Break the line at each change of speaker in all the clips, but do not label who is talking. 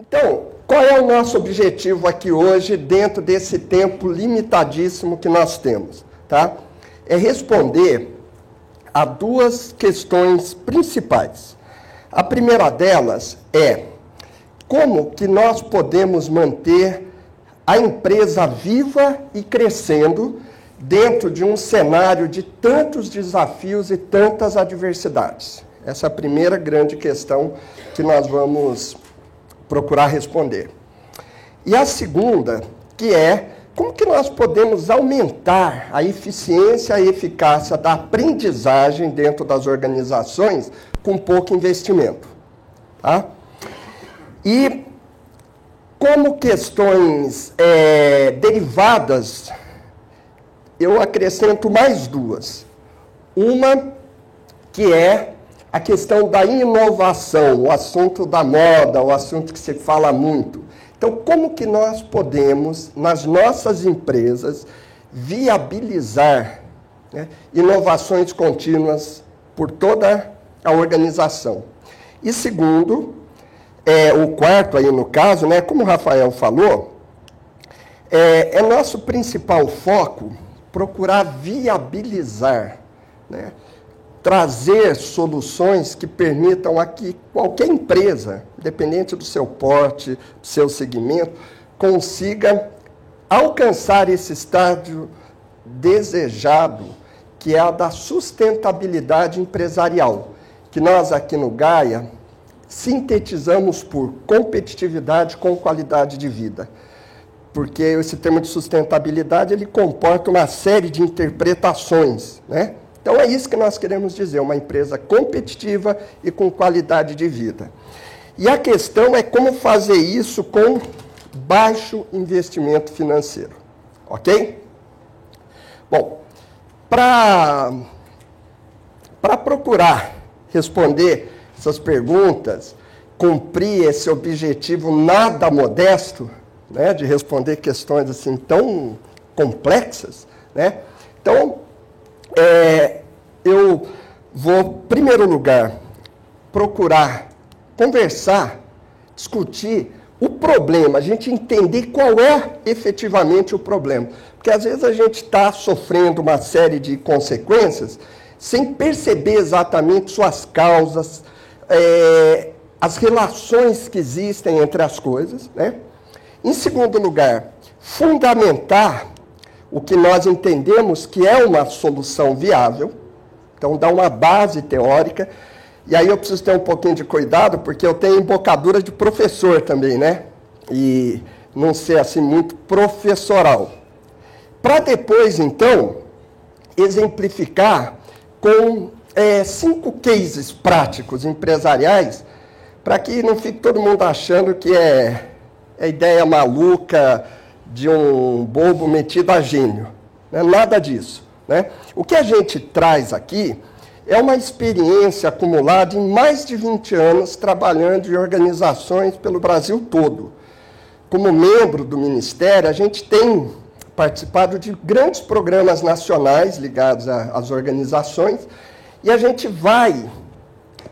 Então, qual é o nosso objetivo aqui hoje, dentro desse tempo limitadíssimo que nós temos? Tá? É responder a duas questões principais. A primeira delas é como que nós podemos manter a empresa viva e crescendo dentro de um cenário de tantos desafios e tantas adversidades. Essa é a primeira grande questão que nós vamos procurar responder. E a segunda, que é como que nós podemos aumentar a eficiência e a eficácia da aprendizagem dentro das organizações com pouco investimento. Tá? E como questões derivadas, eu acrescento mais duas. Uma que é a questão da inovação, o assunto da moda, o assunto que se fala muito. Então, como que nós podemos, nas nossas empresas, viabilizar, né, inovações contínuas por toda a organização? E segundo, o quarto aí no caso, né, como o Rafael falou, é nosso principal foco procurar viabilizar, né, trazer soluções que permitam a que qualquer empresa, independente do seu porte, do seu segmento, consiga alcançar esse estágio desejado, que é a da sustentabilidade empresarial, que nós aqui no Gaia sintetizamos por competitividade com qualidade de vida. Porque esse termo de sustentabilidade, ele comporta uma série de interpretações, né? Então, é isso que nós queremos dizer, uma empresa competitiva e com qualidade de vida. E a questão é como fazer isso com baixo investimento financeiro, ok? Bom, para procurar responder essas perguntas, cumprir esse objetivo nada modesto, né, de responder questões assim tão complexas, né? Então, eu vou, em primeiro lugar, procurar conversar, discutir o problema, a gente entender qual é efetivamente o problema. Porque às vezes a gente está sofrendo uma série de consequências sem perceber exatamente suas causas, as relações que existem entre as coisas, né? Em segundo lugar, fundamentar o que nós entendemos que é uma solução viável, então dá uma base teórica, e aí eu preciso ter um pouquinho de cuidado, porque eu tenho embocadura de professor também, né? E não ser assim muito professoral. Para depois, então, exemplificar com 5 cases práticos empresariais, para que não fique todo mundo achando que é ideia maluca de um bobo metido a gênio. Não é nada disso, né? O que a gente traz aqui é uma experiência acumulada em mais de 20 anos trabalhando em organizações pelo Brasil todo. Como membro do Ministério, a gente tem participado de grandes programas nacionais ligados às organizações e a gente vai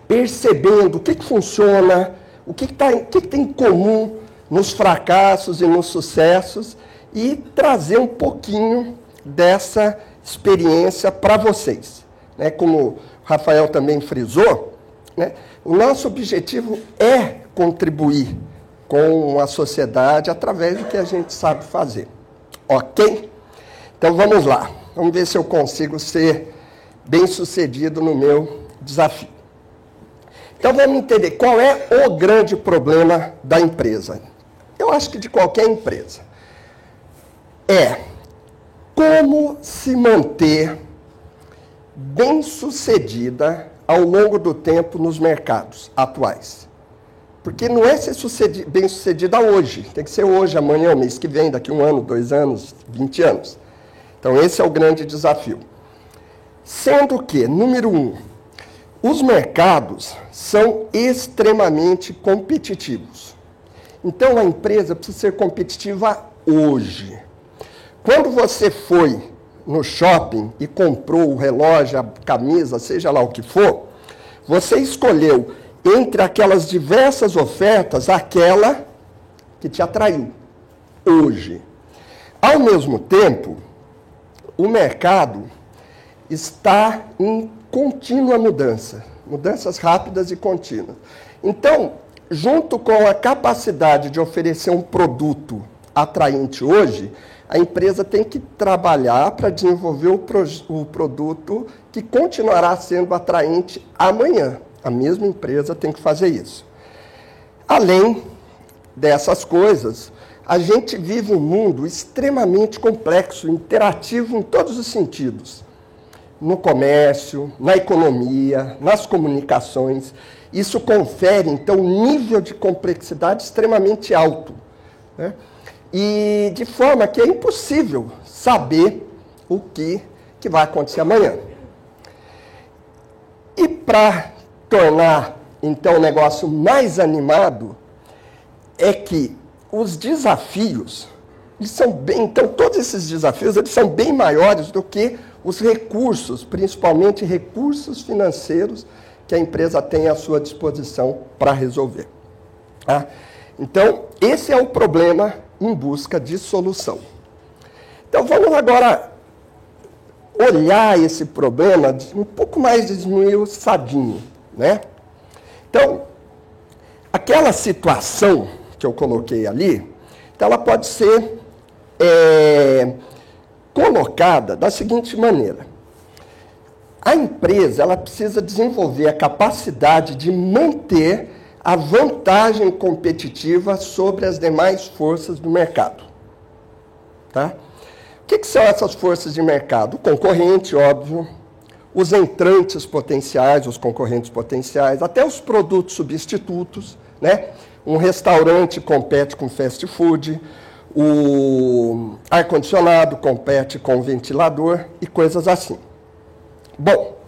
percebendo o que funciona, o que tem em comum nos fracassos e nos sucessos e trazer um pouquinho dessa experiência para vocês. Né? Como o Rafael também frisou, né? O nosso objetivo é contribuir com a sociedade através do que a gente sabe fazer. Ok? Então vamos lá. Vamos ver se eu consigo ser bem-sucedido no meu desafio. Então vamos entender qual é o grande problema da empresa. Eu acho que de qualquer empresa. Como se manter bem-sucedida ao longo do tempo nos mercados atuais. Porque não é ser bem-sucedida hoje, tem que ser hoje, amanhã, mês que vem, daqui 1 ano, 2 anos, 20 anos. Então esse é o grande desafio. Sendo que, número 1, os mercados são extremamente competitivos. Então a empresa precisa ser competitiva hoje. Quando você foi no shopping e comprou o relógio, a camisa, seja lá o que for, você escolheu entre aquelas diversas ofertas aquela que te atraiu hoje. Ao mesmo tempo, o mercado está em contínua mudança, mudanças rápidas e contínuas. Então, junto com a capacidade de oferecer um produto atraente hoje, a empresa tem que trabalhar para desenvolver o produto que continuará sendo atraente amanhã. A mesma empresa tem que fazer isso. Além dessas coisas, a gente vive um mundo extremamente complexo, interativo em todos os sentidos. No comércio, na economia, nas comunicações. Isso confere, então, um nível de complexidade extremamente alto, né? E de forma que é impossível saber o que vai acontecer amanhã. E para tornar, então, o negócio mais animado, é que os desafios, eles são bem, então, todos esses desafios, eles são bem maiores do que os recursos, principalmente recursos financeiros, que a empresa tem à sua disposição para resolver. Tá? Então, esse é o problema em busca de solução. Então, vamos agora olhar esse problema um pouco mais esmiuçadinho, né? Então, aquela situação que eu coloquei ali, então ela pode ser colocada da seguinte maneira. A empresa ela precisa desenvolver a capacidade de manter a vantagem competitiva sobre as demais forças do mercado. Tá? O que são essas forças de mercado? O concorrente, óbvio, os entrantes potenciais, os concorrentes potenciais, até os produtos substitutos, né? Um restaurante compete com fast food, o ar-condicionado compete com o ventilador e coisas assim. Bom,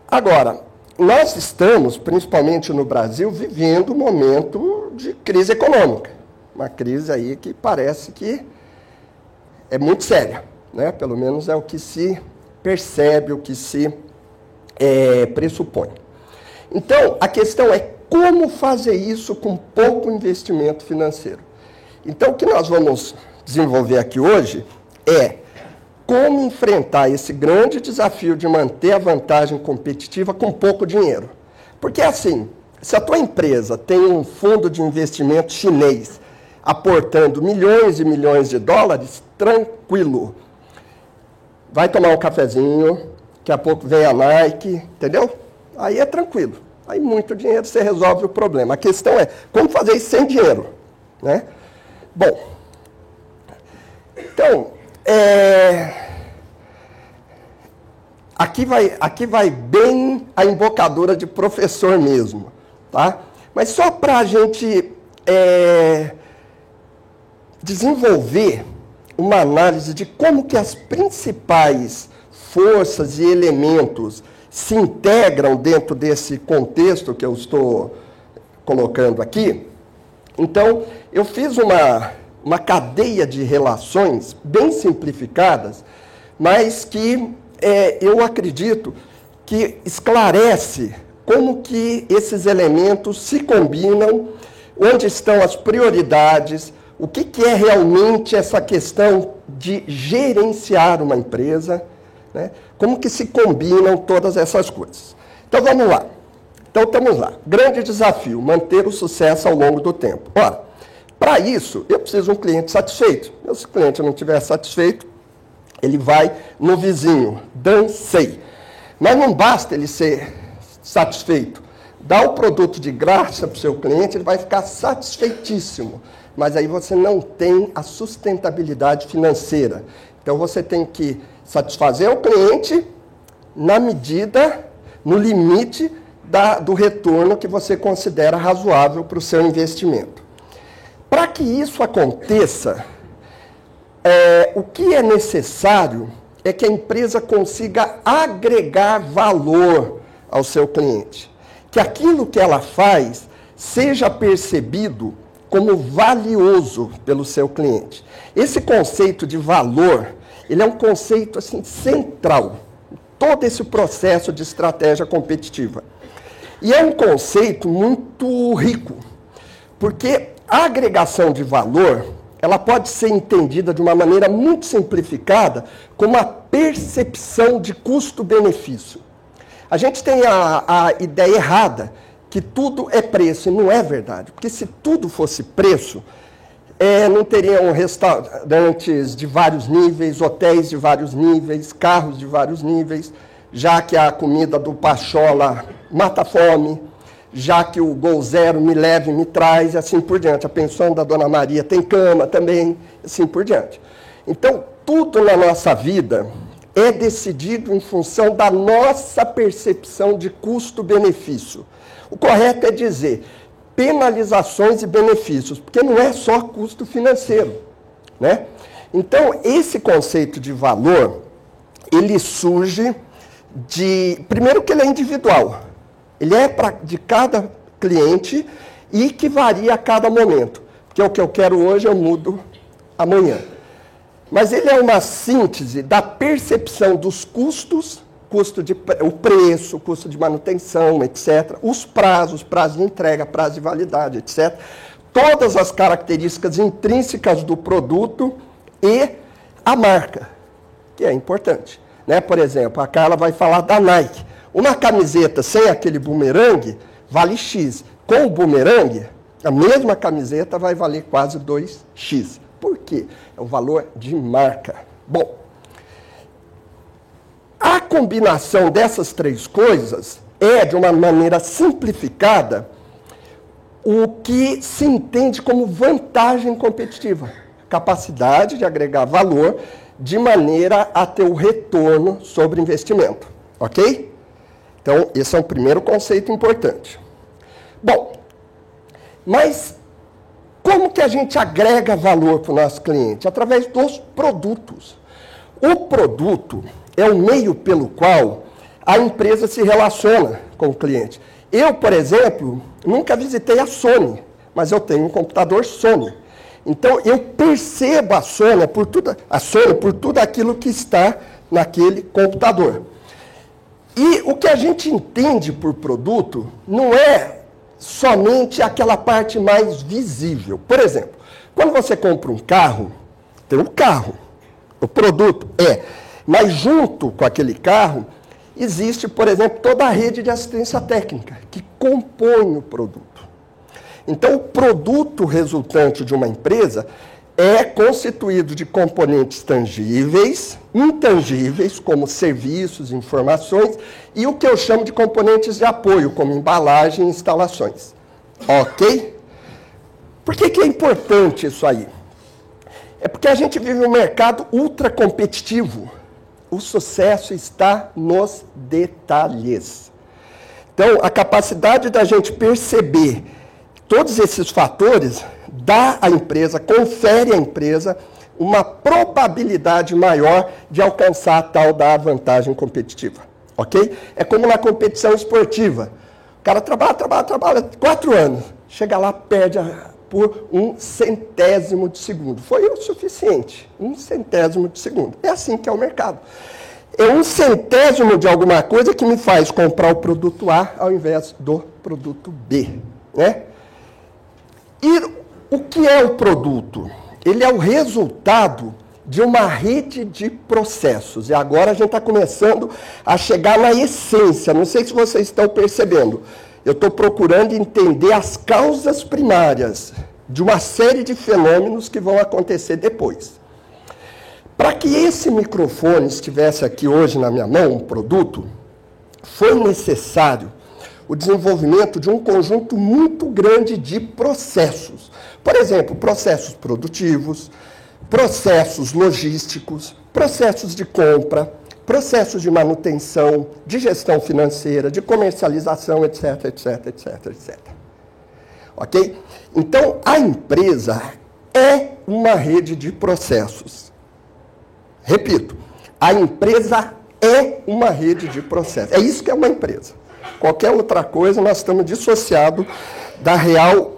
agora, nós estamos, principalmente no Brasil, vivendo um momento de crise econômica. Uma crise aí que parece que é muito séria, né? Pelo menos é o que se percebe, o que se pressupõe. Então, a questão é como fazer isso com pouco investimento financeiro. Então, o que nós vamos desenvolver aqui hoje é como enfrentar esse grande desafio de manter a vantagem competitiva com pouco dinheiro. Porque, assim, se a tua empresa tem um fundo de investimento chinês aportando milhões e milhões de dólares, tranquilo. Vai tomar um cafezinho, daqui a pouco vem a Nike, entendeu? Aí é tranquilo. Aí muito dinheiro você resolve o problema. A questão é como fazer isso sem dinheiro, né? Bom, então, aqui vai bem a embocadura de professor mesmo, tá? Mas só para a gente desenvolver uma análise de como que as principais forças e elementos se integram dentro desse contexto que eu estou colocando aqui. Então, eu fiz uma cadeia de relações bem simplificadas, mas que eu acredito que esclarece como que esses elementos se combinam, onde estão as prioridades, o que é realmente essa questão de gerenciar uma empresa, né? Como que se combinam todas essas coisas. Então, vamos lá. Então, estamos lá. Grande desafio, manter o sucesso ao longo do tempo. Ora, para isso, eu preciso de um cliente satisfeito. Se o cliente não estiver satisfeito, ele vai no vizinho, dancei. Mas não basta ele ser satisfeito. Dá o produto de graça para o seu cliente, ele vai ficar satisfeitíssimo. Mas aí você não tem a sustentabilidade financeira. Então, você tem que satisfazer o cliente na medida, no limite do retorno que você considera razoável para o seu investimento. Para que isso aconteça, o que é necessário é que a empresa consiga agregar valor ao seu cliente. Que aquilo que ela faz seja percebido como valioso pelo seu cliente. Esse conceito de valor, ele é um conceito assim, central em todo esse processo de estratégia competitiva. E é um conceito muito rico, porque A agregação de valor, ela pode ser entendida de uma maneira muito simplificada como a percepção de custo-benefício. A gente tem a ideia errada que tudo é preço, e não é verdade. Porque se tudo fosse preço, não teriam restaurantes de vários níveis, hotéis de vários níveis, carros de vários níveis, já que a comida do Pachola mata a fome, já que o Gol Zero me leva e me traz, e assim por diante. A pensão da Dona Maria tem cama também, assim por diante. Então, tudo na nossa vida é decidido em função da nossa percepção de custo-benefício. O correto é dizer penalizações e benefícios, porque não é só custo financeiro, né? Então, esse conceito de valor, ele surge primeiro que ele é individual, ele é de cada cliente e que varia a cada momento, porque o que eu quero hoje eu mudo amanhã. Mas ele é uma síntese da percepção dos custos, o preço, custo de manutenção, etc., os prazos, prazo de entrega, prazo de validade, etc., todas as características intrínsecas do produto e a marca, que é importante, né? Por exemplo, a Carla vai falar da Nike. Uma camiseta sem aquele bumerangue vale X. Com o bumerangue, a mesma camiseta vai valer quase 2X. Por quê? É o valor de marca. Bom, a combinação dessas três coisas é, de uma maneira simplificada, o que se entende como vantagem competitiva. Capacidade de agregar valor de maneira a ter o retorno sobre investimento. Ok? Então, esse é o primeiro conceito importante. Bom, mas como que a gente agrega valor para o nosso cliente? Através dos produtos. O produto é o meio pelo qual a empresa se relaciona com o cliente. Eu, por exemplo, nunca visitei a Sony, mas eu tenho um computador Sony. Então, eu percebo a Sony por tudo aquilo que está naquele computador. E o que a gente entende por produto não é somente aquela parte mais visível. Por exemplo, quando você compra um carro, tem um carro, o produto mas junto com aquele carro, existe, por exemplo, toda a rede de assistência técnica, que compõe o produto. Então, o produto resultante de uma empresa é constituído de componentes tangíveis, intangíveis, como serviços, informações, e o que eu chamo de componentes de apoio, como embalagem e instalações. Ok? Por que é importante isso aí? É porque a gente vive um mercado ultra competitivo. O sucesso está nos detalhes. Então, a capacidade da gente perceber todos esses fatores dá à empresa, confere à empresa uma probabilidade maior de alcançar a tal da vantagem competitiva. Ok? É como na competição esportiva. O cara trabalha 4 anos. Chega lá, perde por 1/100º de segundo. Foi o suficiente. 1/100º de segundo. É assim que é o mercado. É 1/100º de alguma coisa que me faz comprar o produto A ao invés do produto B. Né? E o que é o produto? Ele é o resultado de uma rede de processos. E agora a gente está começando a chegar na essência. Não sei se vocês estão percebendo. Eu estou procurando entender as causas primárias de uma série de fenômenos que vão acontecer depois. Para que esse microfone estivesse aqui hoje na minha mão, um produto, foi necessário o desenvolvimento de um conjunto muito grande de processos. Por exemplo, processos produtivos, processos logísticos, processos de compra, processos de manutenção, de gestão financeira, de comercialização, etc, etc, etc, etc. Ok? Então, a empresa é uma rede de processos. Repito, a empresa é uma rede de processos. É isso que é uma empresa. Qualquer outra coisa, nós estamos dissociados da real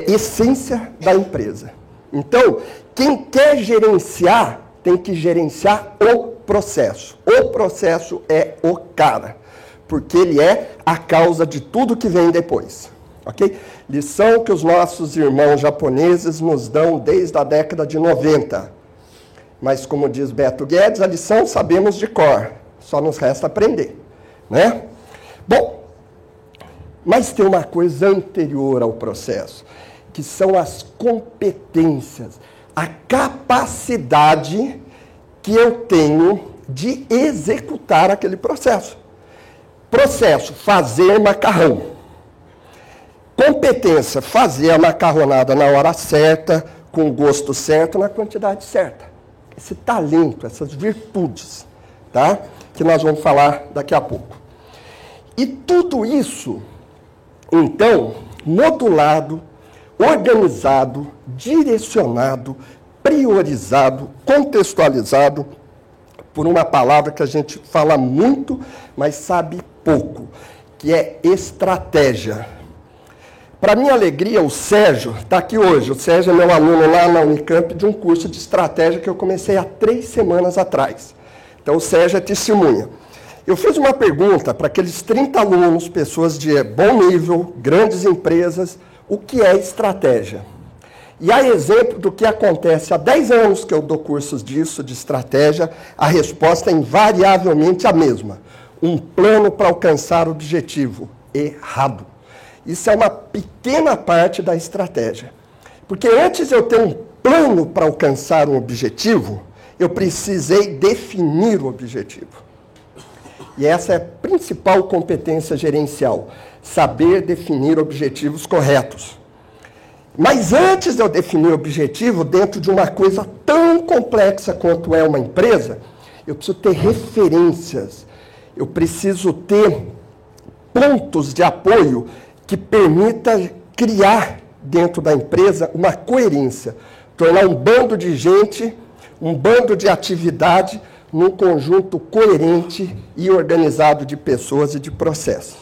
essência da empresa. Então, quem quer gerenciar, tem que gerenciar o processo. O processo é o cara, porque ele é a causa de tudo que vem depois. ok? Lição que os nossos irmãos japoneses nos dão desde a década de 90. Mas, como diz Beto Guedes, a lição sabemos de cor, só nos resta aprender, né? Bom, mas tem uma coisa anterior ao processo, que são as competências, a capacidade que eu tenho de executar aquele processo. Processo, fazer macarrão. Competência, fazer a macarronada na hora certa, com o gosto certo, na quantidade certa. Esse talento, essas virtudes, tá? Que nós vamos falar daqui a pouco. E tudo isso, então, modulado, organizado, direcionado, priorizado, contextualizado, por uma palavra que a gente fala muito, mas sabe pouco, que é estratégia. Para minha alegria, o Sérgio está aqui hoje. O Sérgio é meu aluno lá na Unicamp de um curso de estratégia que eu comecei há 3 semanas atrás. Então, o Sérgio é testemunha. Eu fiz uma pergunta para aqueles 30 alunos, pessoas de bom nível, grandes empresas, o que é estratégia? E a exemplo do que acontece há 10 anos que eu dou cursos disso, de estratégia, a resposta é invariavelmente a mesma. Um plano para alcançar o objetivo. Errado. Isso é uma pequena parte da estratégia. Porque antes de eu ter um plano para alcançar um objetivo, eu precisei definir o objetivo. E essa é a principal competência gerencial, saber definir objetivos corretos. Mas antes de eu definir o objetivo, dentro de uma coisa tão complexa quanto é uma empresa, eu preciso ter referências, eu preciso ter pontos de apoio que permita criar dentro da empresa uma coerência, tornar um bando de gente, um bando de atividade, num conjunto coerente e organizado de pessoas e de processos.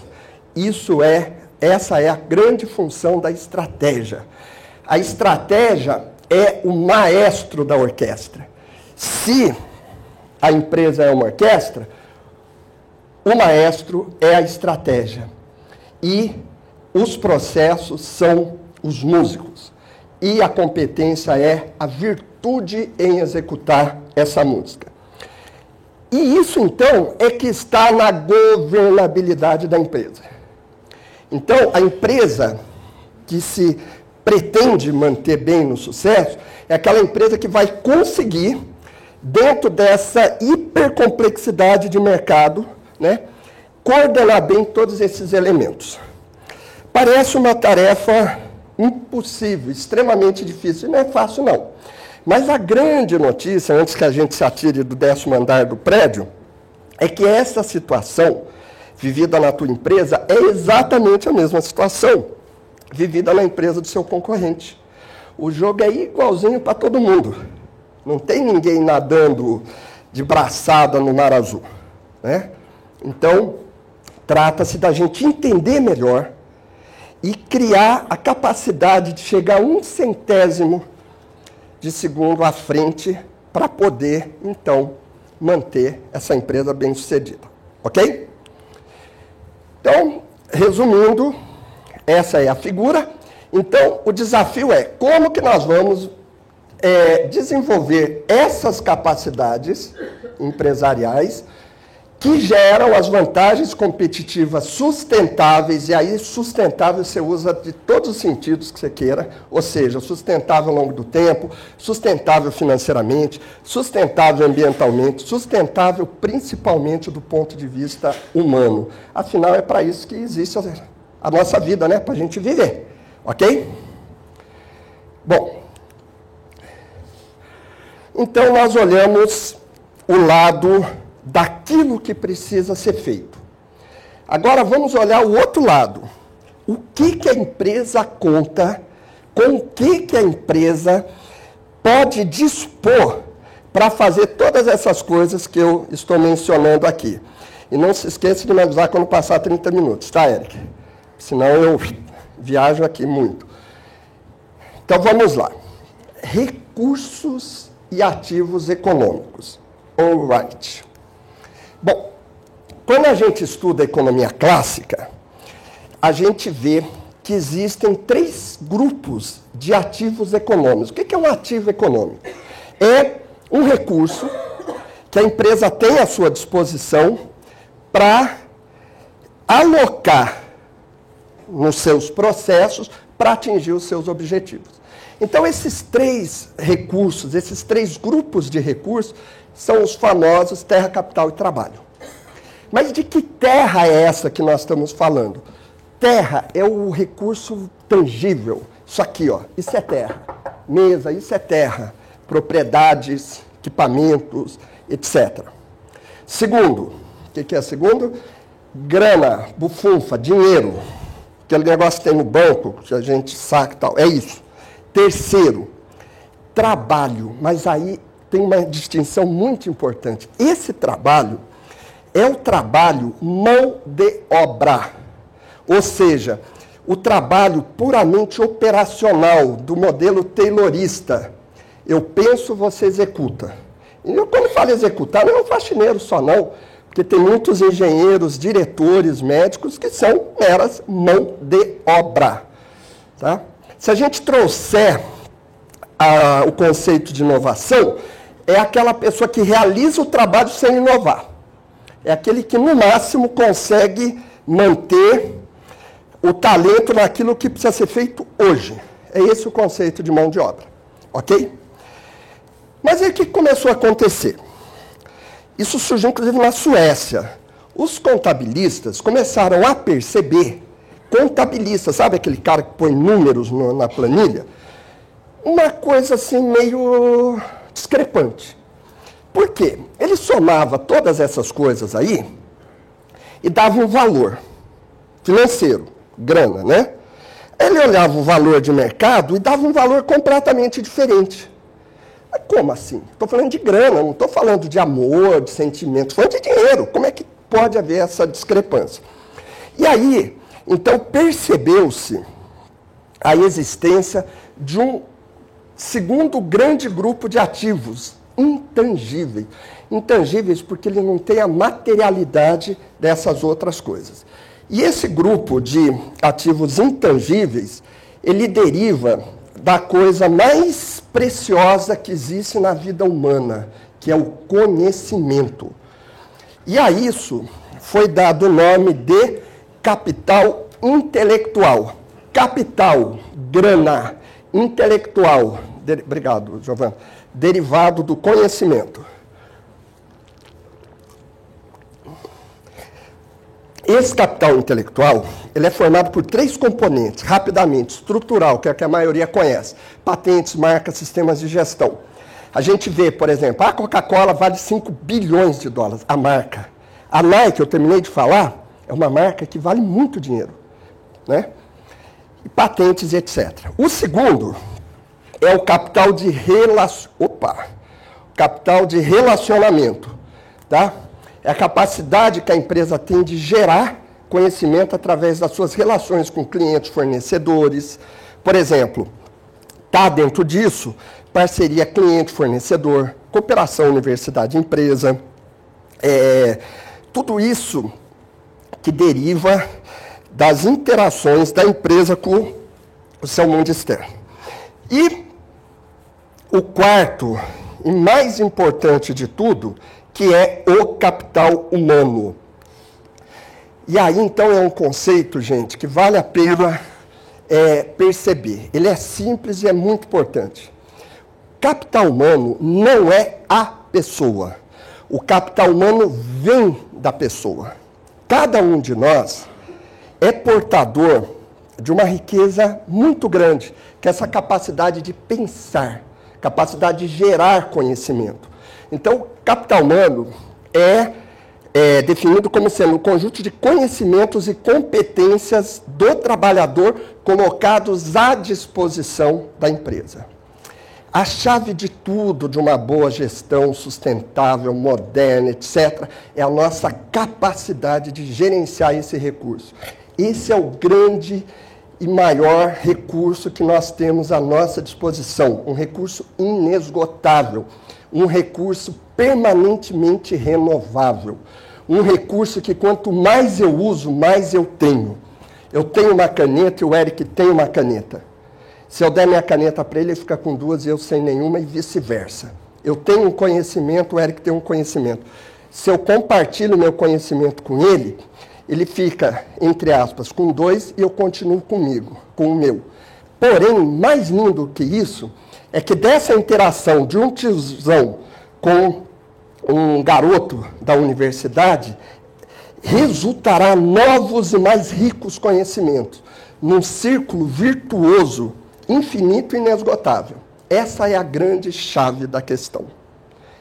Essa é a grande função da estratégia. A estratégia é o maestro da orquestra. Se a empresa é uma orquestra, o maestro é a estratégia. E os processos são os músicos. E a competência é a virtude em executar essa música. E isso, então, é que está na governabilidade da empresa. Então, a empresa que se pretende manter bem no sucesso é aquela empresa que vai conseguir, dentro dessa hipercomplexidade de mercado, né, coordenar bem todos esses elementos. Parece uma tarefa impossível, extremamente difícil, e não é fácil, não. Mas a grande notícia, antes que a gente se atire do 10º andar do prédio, é que essa situação vivida na tua empresa é exatamente a mesma situação vivida na empresa do seu concorrente. O jogo é igualzinho para todo mundo. Não tem ninguém nadando de braçada no mar azul, né? Então, trata-se da gente entender melhor e criar a capacidade de chegar 1/100º de segundo à frente para poder, então, manter essa empresa bem-sucedida. Ok? Então, resumindo, essa é a figura. Então, o desafio é como que nós vamos desenvolver essas capacidades empresariais que geram as vantagens competitivas sustentáveis, e aí sustentável você usa de todos os sentidos que você queira, ou seja, sustentável ao longo do tempo, sustentável financeiramente, sustentável ambientalmente, sustentável principalmente do ponto de vista humano. Afinal, é para isso que existe a nossa vida, né? Para a gente viver, ok? Bom, então nós olhamos o lado daquilo que precisa ser feito. Agora vamos olhar o outro lado. O que a empresa conta, com o que a empresa pode dispor para fazer todas essas coisas que eu estou mencionando aqui. E não se esqueça de me avisar quando passar 30 minutos, tá, Eric? Senão eu viajo aqui muito. Então vamos lá. Recursos e ativos econômicos. All right. Bom, quando a gente estuda a economia clássica, a gente vê que existem 3 grupos de ativos econômicos. O que é um ativo econômico? É um recurso que a empresa tem à sua disposição para alocar nos seus processos para atingir os seus objetivos. Então, esses 3 recursos, esses 3 grupos de recursos, são os famosos terra, capital e trabalho. Mas de que terra é essa que nós estamos falando? Terra é o recurso tangível. Isso aqui, ó, isso é terra. Mesa, isso é terra. Propriedades, equipamentos, etc. Segundo, o que é segundo? Grana, bufunfa, dinheiro. Aquele negócio que tem no banco, que a gente saca e tal. É isso. Terceiro, trabalho. Mas aí tem uma distinção muito importante. Esse trabalho é o trabalho mão de obra. Ou seja, o trabalho puramente operacional, do modelo taylorista. Eu penso, você executa. E eu, quando falo executar, não é um faxineiro só não, porque tem muitos engenheiros, diretores, médicos que são meras mão de obra. Tá? Se a gente trouxer o conceito de inovação, é aquela pessoa que realiza o trabalho sem inovar. É aquele que, no máximo, consegue manter o talento naquilo que precisa ser feito hoje. É esse o conceito de mão de obra. Ok? Mas aí o que começou a acontecer? Isso surgiu, inclusive, na Suécia. Os contabilistas começaram a perceber, contabilistas, sabe aquele cara que põe números na planilha? Uma coisa assim meio discrepante. Por quê? Ele somava todas essas coisas aí e dava um valor financeiro, grana, né? Ele olhava o valor de mercado e dava um valor completamente diferente. Mas como assim? Estou falando de grana, não estou falando de amor, de sentimento, estou falando de dinheiro. Como é que pode haver essa discrepância? E aí, então, percebeu-se a existência de um segundo grande grupo de ativos, intangíveis. Intangíveis porque ele não tem a materialidade dessas outras coisas. E esse grupo de ativos intangíveis, ele deriva da coisa mais preciosa que existe na vida humana, que é o conhecimento. E a isso foi dado o nome de capital intelectual. Capital, grana, intelectual, obrigado, Giovana, derivado do conhecimento. Esse capital intelectual, ele é formado por 3 componentes, rapidamente, estrutural, que é o que a maioria conhece, patentes, marcas, sistemas de gestão. A gente vê, por exemplo, a Coca-Cola vale 5 bilhões de dólares, a marca. A Nike, eu terminei de falar, é uma marca que vale muito dinheiro, né? E patentes e etc. O segundo é o capital de relacionamento, tá? É a capacidade que a empresa tem de gerar conhecimento através das suas relações com clientes, fornecedores. Por exemplo, está dentro disso parceria cliente-fornecedor, cooperação universidade-empresa, tudo isso que deriva das interações da empresa com o seu mundo externo. E o quarto e mais importante de tudo, que é o capital humano. E aí, então, é um conceito, gente, que vale a pena perceber. Ele é simples e é muito importante. Capital humano não é a pessoa. O capital humano vem da pessoa. Cada um de nós é portador de uma riqueza muito grande, que é essa capacidade de pensar, capacidade de gerar conhecimento. Então, o capital humano é definido como sendo um conjunto de conhecimentos e competências do trabalhador colocados à disposição da empresa. A chave de tudo de uma boa gestão sustentável, moderna, etc., é a nossa capacidade de gerenciar esse recurso. Esse é o grande e maior recurso que nós temos à nossa disposição, um recurso inesgotável, um recurso permanentemente renovável, um recurso que quanto mais eu uso, mais eu tenho. Eu tenho uma caneta e o Eric tem uma caneta. Se eu der minha caneta para ele, ele fica com duas e eu sem nenhuma e vice-versa. Eu tenho um conhecimento, o Eric tem um conhecimento. Se eu compartilho meu conhecimento com ele, ele fica, entre aspas, com dois e eu continuo comigo, com o meu. Porém, mais lindo que isso, é que dessa interação de um tiozão com um garoto da universidade, resultará novos e mais ricos conhecimentos, num círculo virtuoso, infinito e inesgotável. Essa é a grande chave da questão.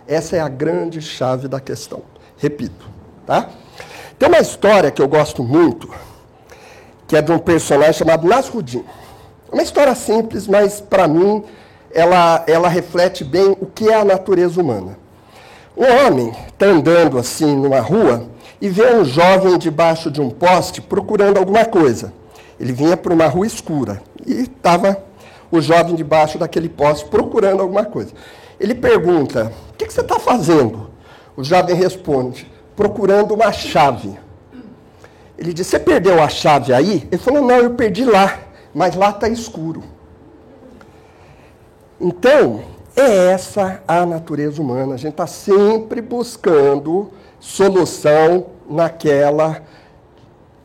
Essa é a grande chave da questão. Repito, tá? Tem uma história que eu gosto muito, que é de um personagem chamado Nasruddin. Uma história simples, mas, para mim, ela reflete bem o que é a natureza humana. Um homem está andando assim numa rua e vê um jovem debaixo de um poste procurando alguma coisa. Ele vinha por uma rua escura e estava o jovem debaixo daquele poste procurando alguma coisa. Ele pergunta, o que você está fazendo? O jovem responde, procurando uma chave. Ele diz, você perdeu a chave aí? Ele falou, não, eu perdi lá, mas lá está escuro. Então, é essa a natureza humana. A gente está sempre buscando solução naquela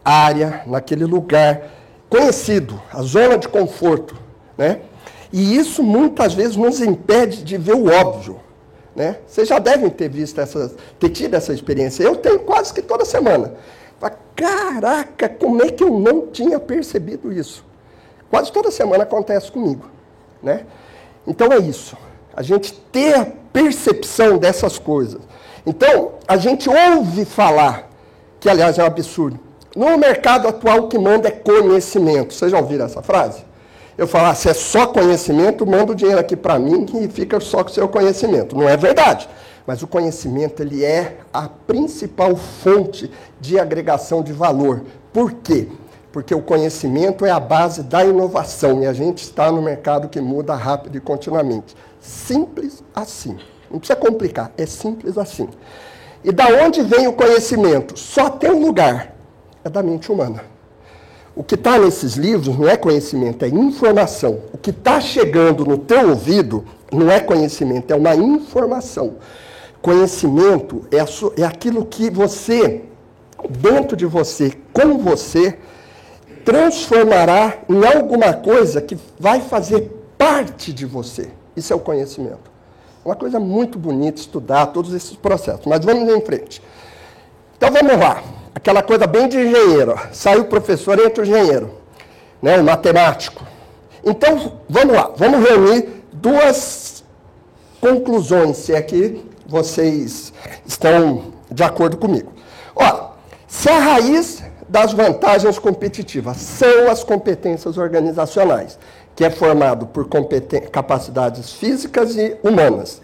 área, naquele lugar conhecido, a zona de conforto, né? E isso muitas vezes nos impede de ver o óbvio, né? Vocês já devem ter tido essa experiência. Eu tenho quase que toda semana. Caraca, como é que eu não tinha percebido isso? Quase toda semana acontece comigo, né? Então é isso. A gente ter a percepção dessas coisas. Então, a gente ouve falar, que aliás é um absurdo, no mercado atual o que manda é conhecimento. Vocês já ouviram essa frase? Eu falo, se é só conhecimento, manda o dinheiro aqui para mim e fica só com o seu conhecimento. Não é verdade. Mas o conhecimento, ele é a principal fonte de agregação de valor. Por quê? Porque o conhecimento é a base da inovação e a gente está no mercado que muda rápido e continuamente. Simples assim. Não precisa complicar, é simples assim. E da onde vem o conhecimento? Só tem um lugar, é da mente humana. O que está nesses livros não é conhecimento, é informação. O que está chegando no teu ouvido não é conhecimento, é uma informação. Conhecimento é aquilo que você, dentro de você, com você, transformará em alguma coisa que vai fazer parte de você. Isso é o conhecimento. É uma coisa muito bonita estudar todos esses processos, mas vamos em frente. Então vamos lá, aquela coisa bem de engenheiro. Sai o professor e entra o engenheiro, né, o matemático. Então vamos lá, vamos reunir duas conclusões, se é que vocês estão de acordo comigo. Ó, se a raiz das vantagens competitivas são as competências organizacionais, que é formado por capacidades físicas e humanas.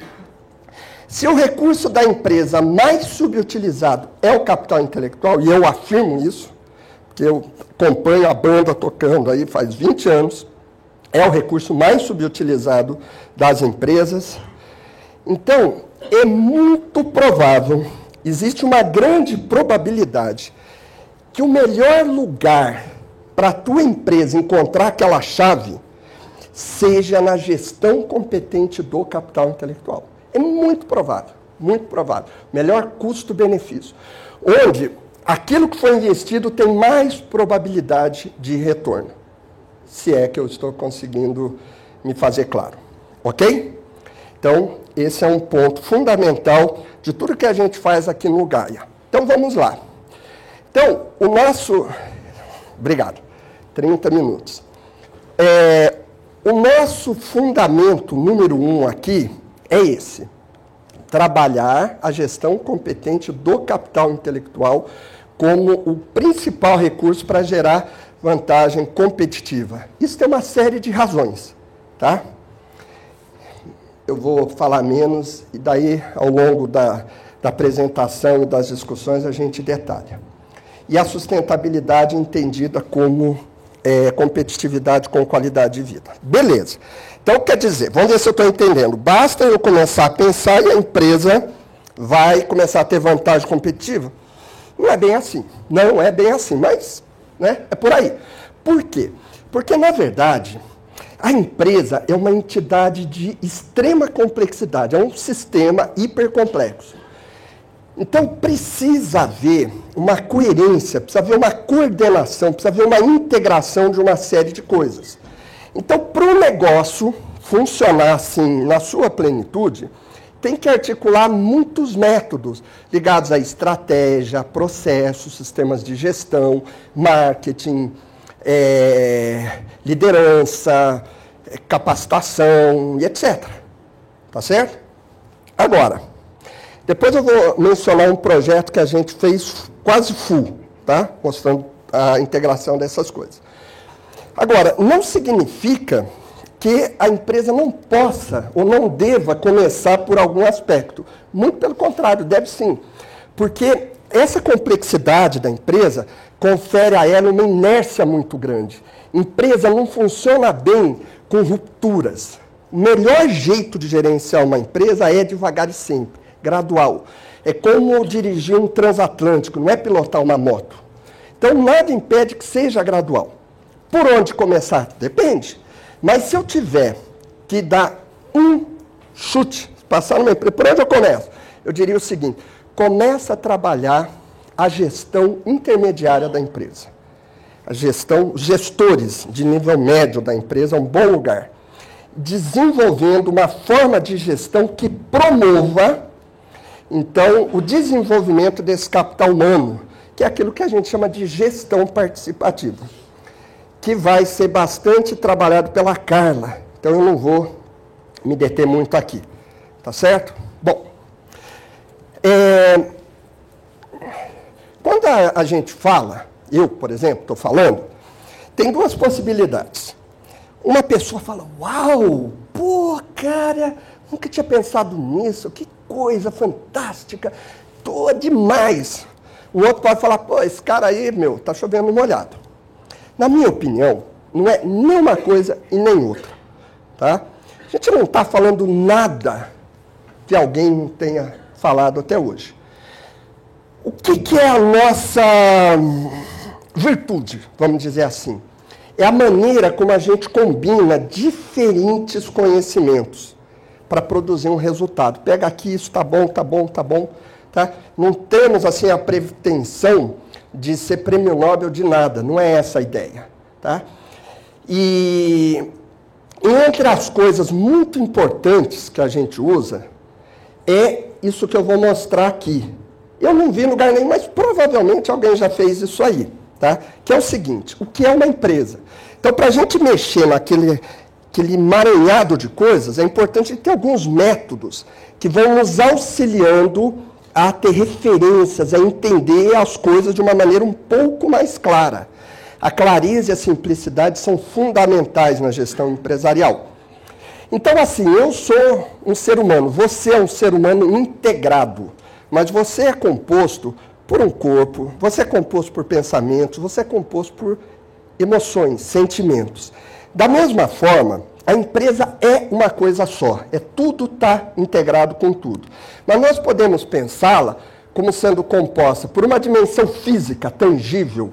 Se o recurso da empresa mais subutilizado é o capital intelectual, e eu afirmo isso, porque eu acompanho a banda tocando aí faz 20 anos, é o recurso mais subutilizado das empresas. Então, é muito provável, existe uma grande probabilidade que o melhor lugar para a tua empresa encontrar aquela chave seja na gestão competente do capital intelectual. É muito provável, muito provável. Melhor custo-benefício. Onde aquilo que foi investido tem mais probabilidade de retorno. Se é que eu estou conseguindo me fazer claro. Ok? Então, esse é um ponto fundamental de tudo que a gente faz aqui no Gaia. Então, vamos lá. Então, o nosso... Obrigado. 30 minutos. O nosso fundamento número 1 aqui é esse. Trabalhar a gestão competente do capital intelectual como o principal recurso para gerar vantagem competitiva. Isso tem uma série de razões, tá? Eu vou falar menos e daí, ao longo da apresentação e das discussões, a gente detalha. E a sustentabilidade entendida como competitividade com qualidade de vida. Beleza. Então, quer dizer, vamos ver se eu estou entendendo. Basta eu começar a pensar e a empresa vai começar a ter vantagem competitiva? Não é bem assim. Não é bem assim, mas né? É por aí. Por quê? Porque, na verdade, a empresa é uma entidade de extrema complexidade, é um sistema hipercomplexo. Então, precisa haver uma coerência, precisa haver uma coordenação, precisa haver uma integração de uma série de coisas. Então, para o negócio funcionar assim, na sua plenitude, tem que articular muitos métodos ligados à estratégia, processos, sistemas de gestão, marketing, liderança, capacitação e etc. Tá certo? Agora, depois eu vou mencionar um projeto que a gente fez quase full, tá? Mostrando a integração dessas coisas. Agora, não significa que a empresa não possa ou não deva começar por algum aspecto. Muito pelo contrário, deve sim. Porque essa complexidade da empresa confere a ela uma inércia muito grande. Empresa não funciona bem com rupturas. O melhor jeito de gerenciar uma empresa é devagar e sempre, gradual. É como dirigir um transatlântico, não é pilotar uma moto. Então, nada impede que seja gradual. Por onde começar? Depende. Mas se eu tiver que dar um chute, passar numa empresa, por onde eu começo? Eu diria o seguinte, começa a trabalhar a gestão intermediária da empresa. A gestão, gestores de nível médio da empresa é um bom lugar. Desenvolvendo uma forma de gestão que promova, então, o desenvolvimento desse capital humano, que é aquilo que a gente chama de gestão participativa, que vai ser bastante trabalhado pela Carla. Então, eu não vou me deter muito aqui. Tá certo? Bom, quando a gente fala, eu, por exemplo, estou falando, tem duas possibilidades. Uma pessoa fala, uau, pô, cara, nunca tinha pensado nisso, que coisa fantástica, tô demais. O outro pode falar, pô, esse cara aí, meu, tá chovendo molhado. Na minha opinião, não é nem uma coisa e nem outra, tá? A gente não está falando nada que alguém não tenha falado até hoje. O que é a nossa virtude, vamos dizer assim? É a maneira como a gente combina diferentes conhecimentos para produzir um resultado. Pega aqui, isso tá bom, tá bom, tá bom. Tá? Não temos assim a pretensão de ser prêmio Nobel de nada, não é essa a ideia. Tá? E entre as coisas muito importantes que a gente usa, é isso que eu vou mostrar aqui. Eu não vi em lugar nenhum, mas provavelmente alguém já fez isso aí. Tá? Que é o seguinte, o que é uma empresa? Então, para a gente mexer naquele emaranhado de coisas, é importante ter alguns métodos que vão nos auxiliando a ter referências, a entender as coisas de uma maneira um pouco mais clara. A clareza e a simplicidade são fundamentais na gestão empresarial. Então, assim, eu sou um ser humano, você é um ser humano integrado, mas você é composto por um corpo, você é composto por pensamentos, você é composto por emoções, sentimentos. Da mesma forma, a empresa é uma coisa só, tudo está integrado com tudo. Mas nós podemos pensá-la como sendo composta por uma dimensão física, tangível,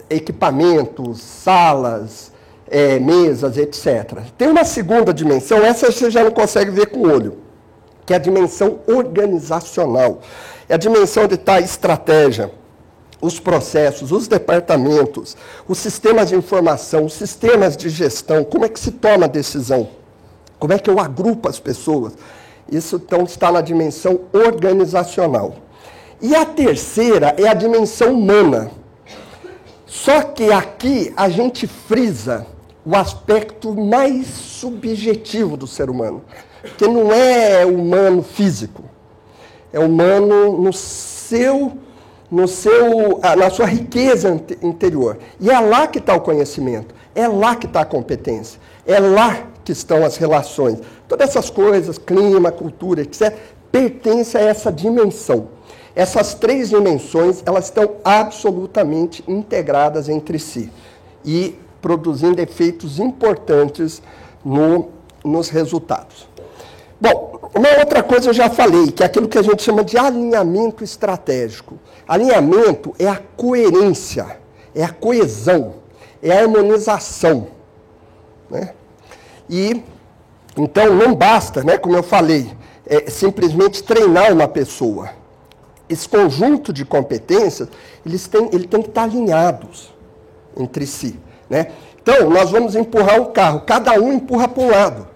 equipamentos, salas, mesas, etc. Tem uma segunda dimensão, essa você já não consegue ver com o olho, que é a dimensão organizacional. É a dimensão onde está a estratégia, os processos, os departamentos, os sistemas de informação, os sistemas de gestão, como é que se toma a decisão, como é que eu agrupo as pessoas. Isso, então, está na dimensão organizacional. E a terceira é a dimensão humana. Só que aqui a gente frisa o aspecto mais subjetivo do ser humano, que não é humano físico, é humano na sua riqueza interior. E é lá que está o conhecimento, é lá que está a competência, é lá que estão as relações. Todas essas coisas, clima, cultura, etc., pertencem a essa dimensão. Essas três dimensões, elas estão absolutamente integradas entre si e produzindo efeitos importantes nos resultados. Bom, uma outra coisa eu já falei, que é aquilo que a gente chama de alinhamento estratégico. Alinhamento é a coerência, é a coesão, é a harmonização, né? E, então, não basta, né, como eu falei, simplesmente treinar uma pessoa. Esse conjunto de competências, ele tem que estar alinhados entre si, né? Então, nós vamos empurrar um carro, cada um empurra para um lado.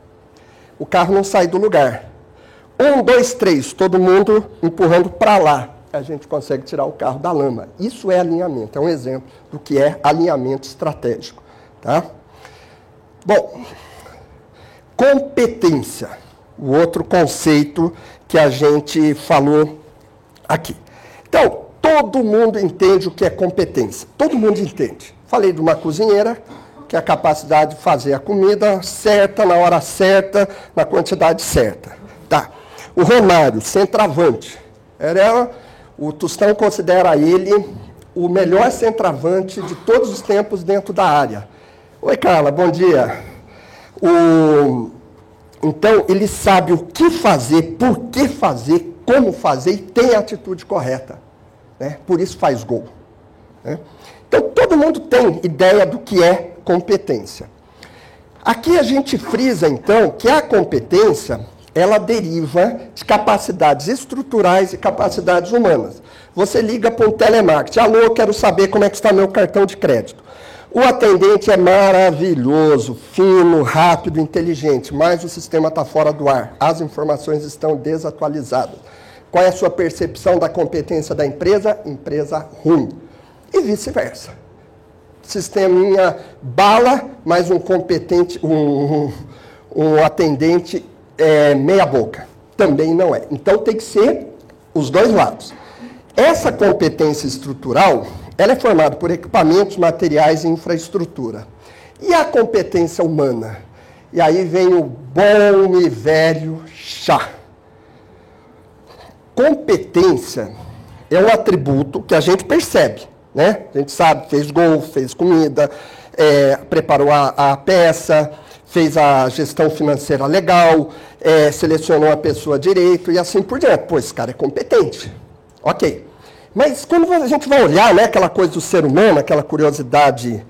O carro não sai do lugar. 1, 2, 3, todo mundo empurrando para lá. A gente consegue tirar o carro da lama. Isso é alinhamento, é um exemplo do que é alinhamento estratégico, tá? Bom, competência, o outro conceito que a gente falou aqui. Então, todo mundo entende o que é competência, todo mundo entende. Falei de uma cozinheira, que é a capacidade de fazer a comida certa, na hora certa, na quantidade certa. Tá. O Romário, centroavante, o Tostão considera ele o melhor centroavante de todos os tempos dentro da área. Oi, Carla, bom dia. Então, ele sabe o que fazer, por que fazer, como fazer e tem a atitude correta, né? Por isso faz gol, né? Então, todo mundo tem ideia do que é competência. Aqui a gente frisa, então, que a competência, ela deriva de capacidades estruturais e capacidades humanas. Você liga para um telemarketing, alô, eu quero saber como é que está meu cartão de crédito. O atendente é maravilhoso, fino, rápido, inteligente, mas o sistema está fora do ar, as informações estão desatualizadas. Qual é a sua percepção da competência da empresa? Empresa ruim. E vice-versa. Sisteminha bala, mas um competente, um atendente meia boca. Também não é. Então tem que ser os dois lados. Essa competência estrutural, ela é formada por equipamentos, materiais e infraestrutura. E a competência humana? E aí vem o bom e velho chá. Competência é um atributo que a gente percebe, né? A gente sabe, fez gol, fez comida, preparou a peça, fez a gestão financeira legal, selecionou a pessoa direito e assim por diante. Pô, esse cara é competente. Ok. Mas quando a gente vai olhar, né, aquela coisa do ser humano, aquela curiosidade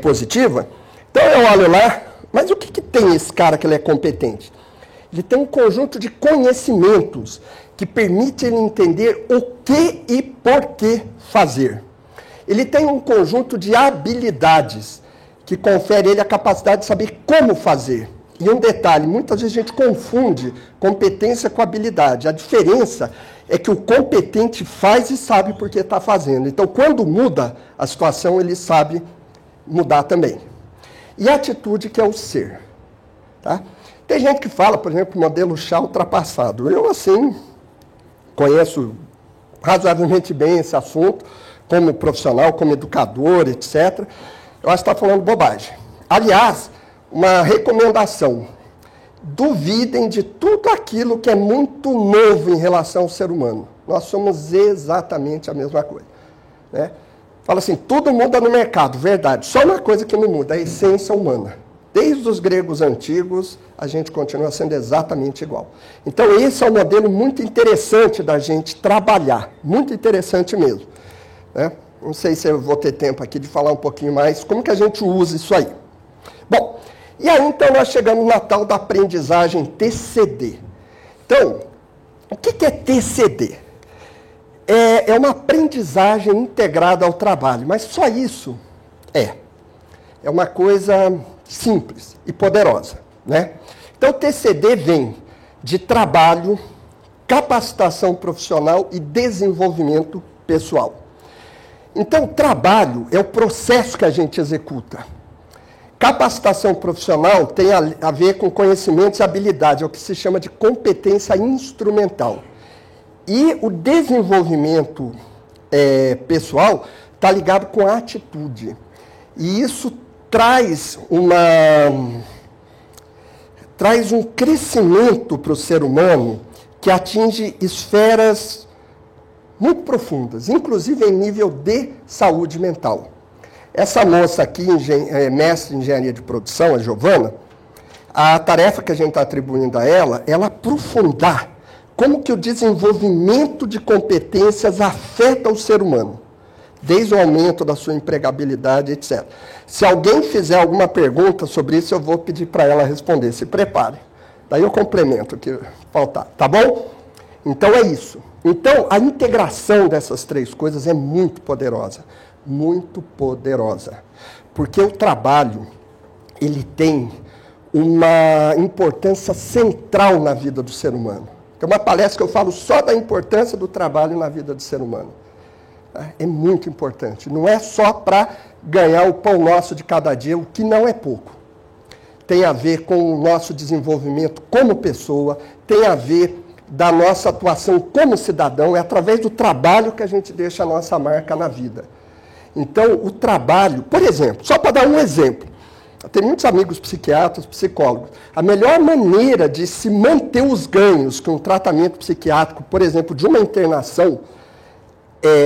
positiva, então eu olho lá, mas o que tem esse cara que ele é competente? Ele tem um conjunto de conhecimentos que permite ele entender o que e por que fazer. Ele tem um conjunto de habilidades que confere a ele a capacidade de saber como fazer. E um detalhe, muitas vezes a gente confunde competência com habilidade. A diferença é que o competente faz e sabe por que está fazendo. Então, quando muda a situação, ele sabe mudar também. E a atitude que é o ser. Tá? Tem gente que fala, por exemplo, modelo chá ultrapassado. Eu, assim, conheço razoavelmente bem esse assunto, como profissional, como educador, etc. Eu acho que está falando bobagem. Aliás, uma recomendação. Duvidem de tudo aquilo que é muito novo em relação ao ser humano. Nós somos exatamente a mesma coisa, né? Fala assim, tudo muda no mercado, verdade. Só uma coisa que não muda, a essência humana. Desde os gregos antigos, a gente continua sendo exatamente igual. Então, esse é um modelo muito interessante da gente trabalhar. Muito interessante mesmo, né? Não sei se eu vou ter tempo aqui de falar um pouquinho mais como que a gente usa isso aí. Bom, e aí então nós chegamos na tal da aprendizagem TCD. Então, o que é TCD? É uma aprendizagem integrada ao trabalho, mas só isso é uma coisa simples e poderosa, né? Então, TCD vem de trabalho, capacitação profissional e desenvolvimento pessoal. Então, trabalho é o processo que a gente executa. Capacitação profissional tem a ver com conhecimentos e habilidades, é o que se chama de competência instrumental. E o desenvolvimento pessoal está ligado com a atitude. E isso traz um crescimento para o ser humano que atinge esferas muito profundas, inclusive em nível de saúde mental. Essa moça aqui, mestre em engenharia de produção, a Giovana, a tarefa que a gente está atribuindo a ela aprofundar como que o desenvolvimento de competências afeta o ser humano. desde o aumento da sua empregabilidade, etc. Se alguém fizer alguma pergunta sobre isso, eu vou pedir para ela responder. Se prepare. Daí eu complemento o que faltar, tá bom? Então é isso. Então, a integração dessas três coisas é muito poderosa. Muito poderosa. Porque o trabalho, ele tem uma importância central na vida do ser humano. Tem uma palestra que eu falo só da importância do trabalho na vida do ser humano. É muito importante. Não é só para ganhar o pão nosso de cada dia, o que não é pouco. Tem a ver com o nosso desenvolvimento como pessoa, tem a ver da nossa atuação como cidadão, é através do trabalho que a gente deixa a nossa marca na vida. Então, o trabalho, por exemplo, só para dar um exemplo, eu tenho muitos amigos psiquiatras, psicólogos, a melhor maneira de se manter os ganhos que um tratamento psiquiátrico, por exemplo, de uma internação,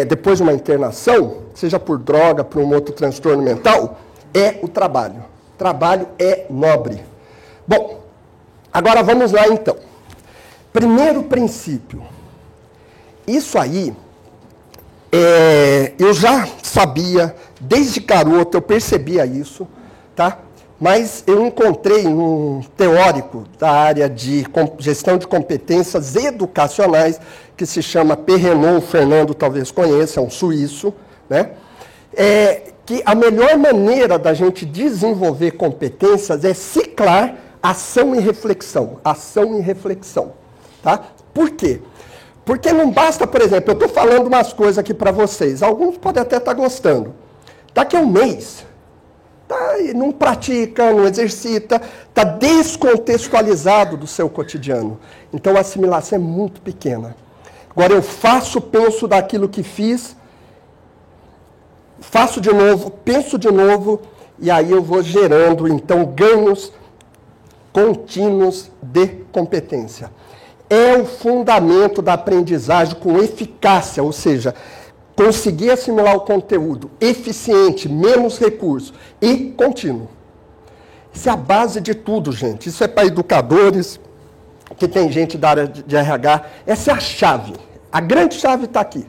depois de uma internação, seja por droga, por um outro transtorno mental, é o trabalho. Trabalho é nobre. Bom, agora vamos lá então. Primeiro princípio. Isso aí, eu já sabia, desde garoto eu percebia isso, tá? Mas eu encontrei um teórico da área de gestão de competências educacionais, que se chama Perrenot, o Fernando talvez conheça, é um suíço, né? Que a melhor maneira da gente desenvolver competências é ciclar ação e reflexão. Ação e reflexão. Tá? Por quê? Porque não basta, por exemplo, eu estou falando umas coisas aqui para vocês, alguns podem até estar gostando. Daqui a um mês, não pratica, não exercita, está descontextualizado do seu cotidiano. Então a assimilação é muito pequena. Agora eu faço, penso daquilo que fiz, faço de novo, penso de novo, e aí eu vou gerando, então, ganhos contínuos de competência. É o fundamento da aprendizagem com eficácia, ou seja, conseguir assimilar o conteúdo eficiente, menos recurso e contínuo. Isso é a base de tudo, gente. Isso é para educadores, que tem gente da área de RH. Essa é a chave. A grande chave está aqui.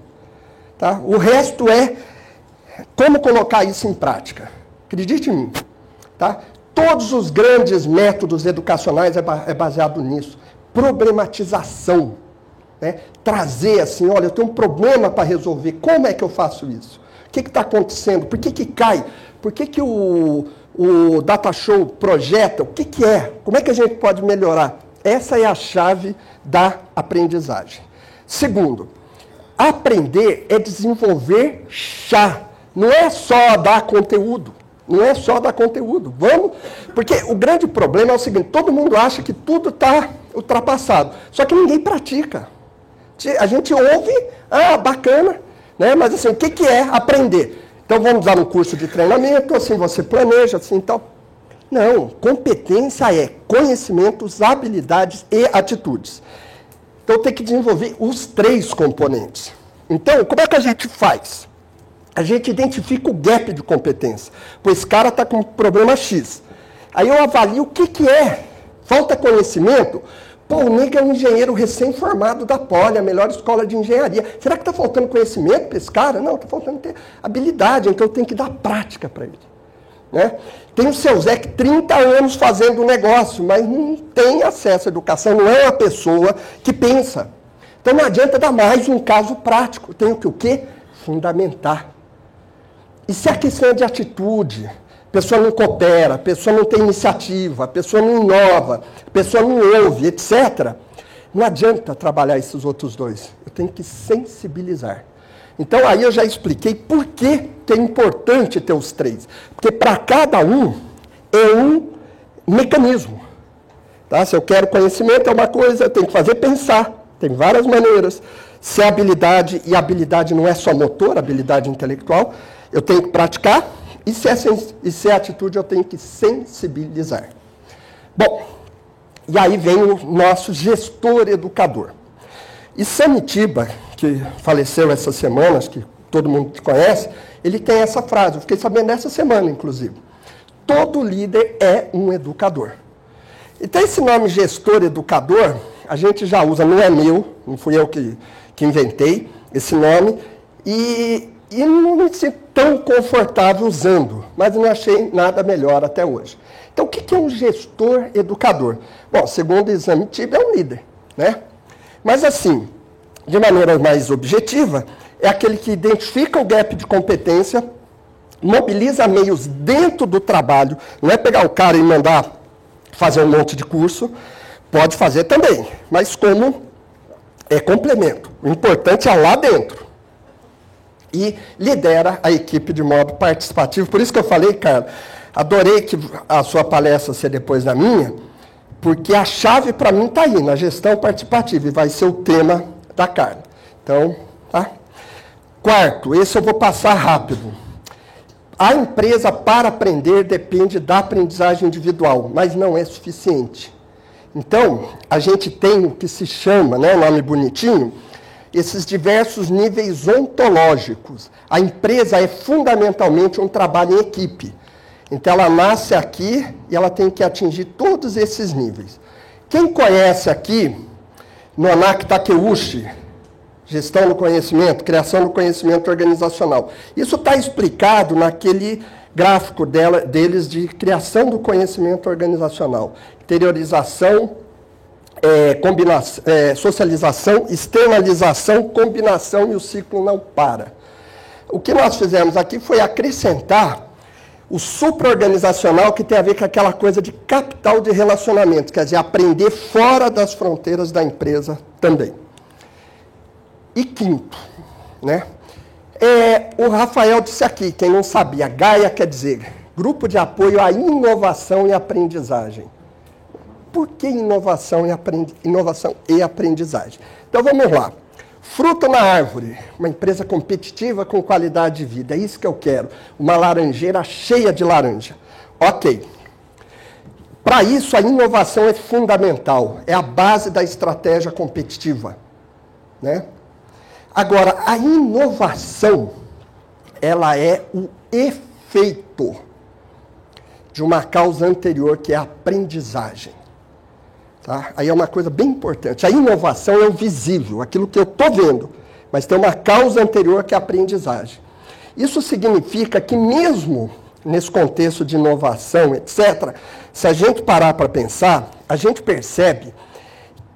Tá? O resto é como colocar isso em prática. Acredite em mim. Tá? Todos os grandes métodos educacionais é baseado nisso. Problematização. Né? Trazer assim, olha, eu tenho um problema para resolver. Como é que eu faço isso? O que está acontecendo? Por que cai? Por que o Data Show projeta? O que é? Como é que a gente pode melhorar? Essa é a chave da aprendizagem. Segundo, aprender é desenvolver chá. Não é só dar conteúdo. Não é só dar conteúdo. Vamos, porque o grande problema é o seguinte, todo mundo acha que tudo está ultrapassado. Só que ninguém pratica. A gente ouve, bacana, né? Mas assim, o que é aprender? Então vamos dar um curso de treinamento, assim você planeja, assim tal. Não, competência é conhecimentos, habilidades e atitudes. Então tem que desenvolver os três componentes. Então, como é que a gente faz? A gente identifica o gap de competência. Pois esse cara está com um problema X. Aí eu avalio o que é. Falta conhecimento? Pô, o nego é um engenheiro recém-formado da Poli, a melhor escola de engenharia. Será que está faltando conhecimento para esse cara? Não, está faltando ter habilidade, então eu tenho que dar prática para ele. Né? Tem o seu Zé que 30 anos fazendo o negócio, mas não tem acesso à educação, não é uma pessoa que pensa. Então não adianta dar mais um caso prático, tem que o quê? Fundamentar. E se a questão é de atitude, a pessoa não coopera, a pessoa não tem iniciativa, a pessoa não inova, a pessoa não ouve, etc., não adianta trabalhar esses outros dois. Eu tenho que sensibilizar. Então, aí eu já expliquei por que é importante ter os três. Porque para cada um é um mecanismo. Tá? Se eu quero conhecimento é uma coisa, eu tenho que fazer pensar. Tem várias maneiras. Se é habilidade, e habilidade não é só motor, habilidade intelectual, eu tenho que praticar. E se é atitude, eu tenho que sensibilizar. Bom, e aí vem o nosso gestor educador. E Samitiba, que faleceu essa semana, acho que todo mundo conhece, ele tem essa frase, eu fiquei sabendo essa semana, inclusive. Todo líder é um educador. Então, esse nome gestor educador, a gente já usa, não é meu, não fui eu que inventei esse nome, e E não me sinto tão confortável usando, mas não achei nada melhor até hoje. Então, o que é um gestor educador? Bom, segundo o exame TIB, é um líder, né? Mas assim, de maneira mais objetiva, é aquele que identifica o gap de competência, mobiliza meios dentro do trabalho, não é pegar o cara e mandar fazer um monte de curso, pode fazer também, mas como complemento. O importante é lá dentro. E lidera a equipe de modo participativo. Por isso que eu falei, cara, adorei que a sua palestra ser depois da minha, porque a chave para mim está aí, na gestão participativa, e vai ser o tema da Carla. Então, tá? Quarto, esse eu vou passar rápido. A empresa, para aprender, depende da aprendizagem individual, mas não é suficiente. Então, a gente tem o que se chama, né, nome bonitinho, esses diversos níveis ontológicos. A empresa é fundamentalmente um trabalho em equipe. Então, ela nasce aqui e ela tem que atingir todos esses níveis. Quem conhece aqui, Nonak Takeuchi, gestão do conhecimento, criação do conhecimento organizacional. Isso está explicado naquele gráfico deles de criação do conhecimento organizacional. Interiorização, socialização, externalização, combinação e o ciclo não para. O que nós fizemos aqui foi acrescentar o supra-organizacional, que tem a ver com aquela coisa de capital de relacionamento, quer dizer, aprender fora das fronteiras da empresa também. E quinto, né? O Rafael disse aqui, quem não sabia, Gaia quer dizer Grupo de Apoio à Inovação e Aprendizagem. Por que inovação e aprendizagem? Então vamos lá. Fruto na árvore, uma empresa competitiva com qualidade de vida, é isso que eu quero. Uma laranjeira cheia de laranja. Ok. Para isso, a inovação é fundamental, é a base da estratégia competitiva, né? Agora, a inovação, ela é o efeito de uma causa anterior, que é a aprendizagem. Tá? Aí é uma coisa bem importante. A inovação é o visível, aquilo que eu estou vendo, mas tem uma causa anterior, que é a aprendizagem. Isso significa que mesmo nesse contexto de inovação, etc., se a gente parar para pensar, a gente percebe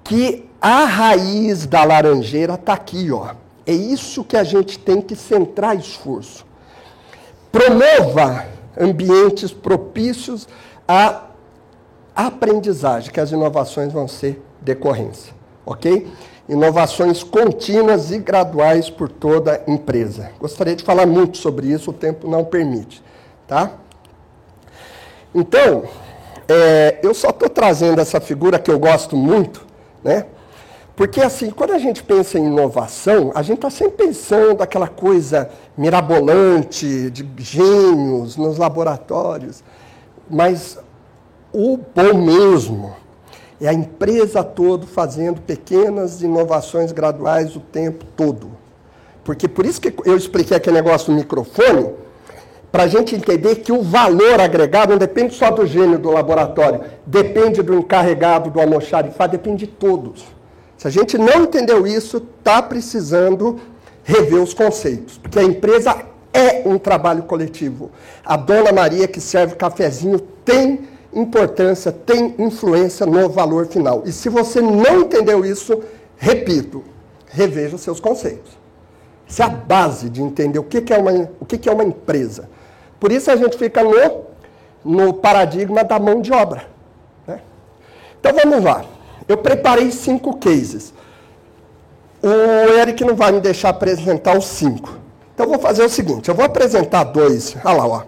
que a raiz da laranjeira está aqui, ó. É isso que a gente tem que centrar esforço. Promova ambientes propícios à aprendizagem, que as inovações vão ser decorrência, ok? Inovações contínuas e graduais por toda a empresa. Gostaria de falar muito sobre isso, o tempo não permite, tá? Então, eu só estou trazendo essa figura que eu gosto muito, né? Porque, assim, quando a gente pensa em inovação, a gente está sempre pensando aquela coisa mirabolante, de gênios nos laboratórios. Mas o bom mesmo é a empresa toda fazendo pequenas inovações graduais o tempo todo. Porque por isso que eu expliquei aquele negócio do microfone, para a gente entender que o valor agregado não depende só do gênio do laboratório, depende do encarregado do almoxarifado, depende de todos. Se a gente não entendeu isso, está precisando rever os conceitos. Porque a empresa é um trabalho coletivo. A Dona Maria que serve cafezinho tem importância, tem influência no valor final. E se você não entendeu isso, repito, reveja os seus conceitos. Essa é a base de entender o que é uma empresa. Por isso a gente fica no paradigma da mão de obra, né? Então vamos lá. Eu preparei 5 cases. O Eric não vai me deixar apresentar os 5. Então eu vou fazer o seguinte, eu vou apresentar 2, olha lá, ó.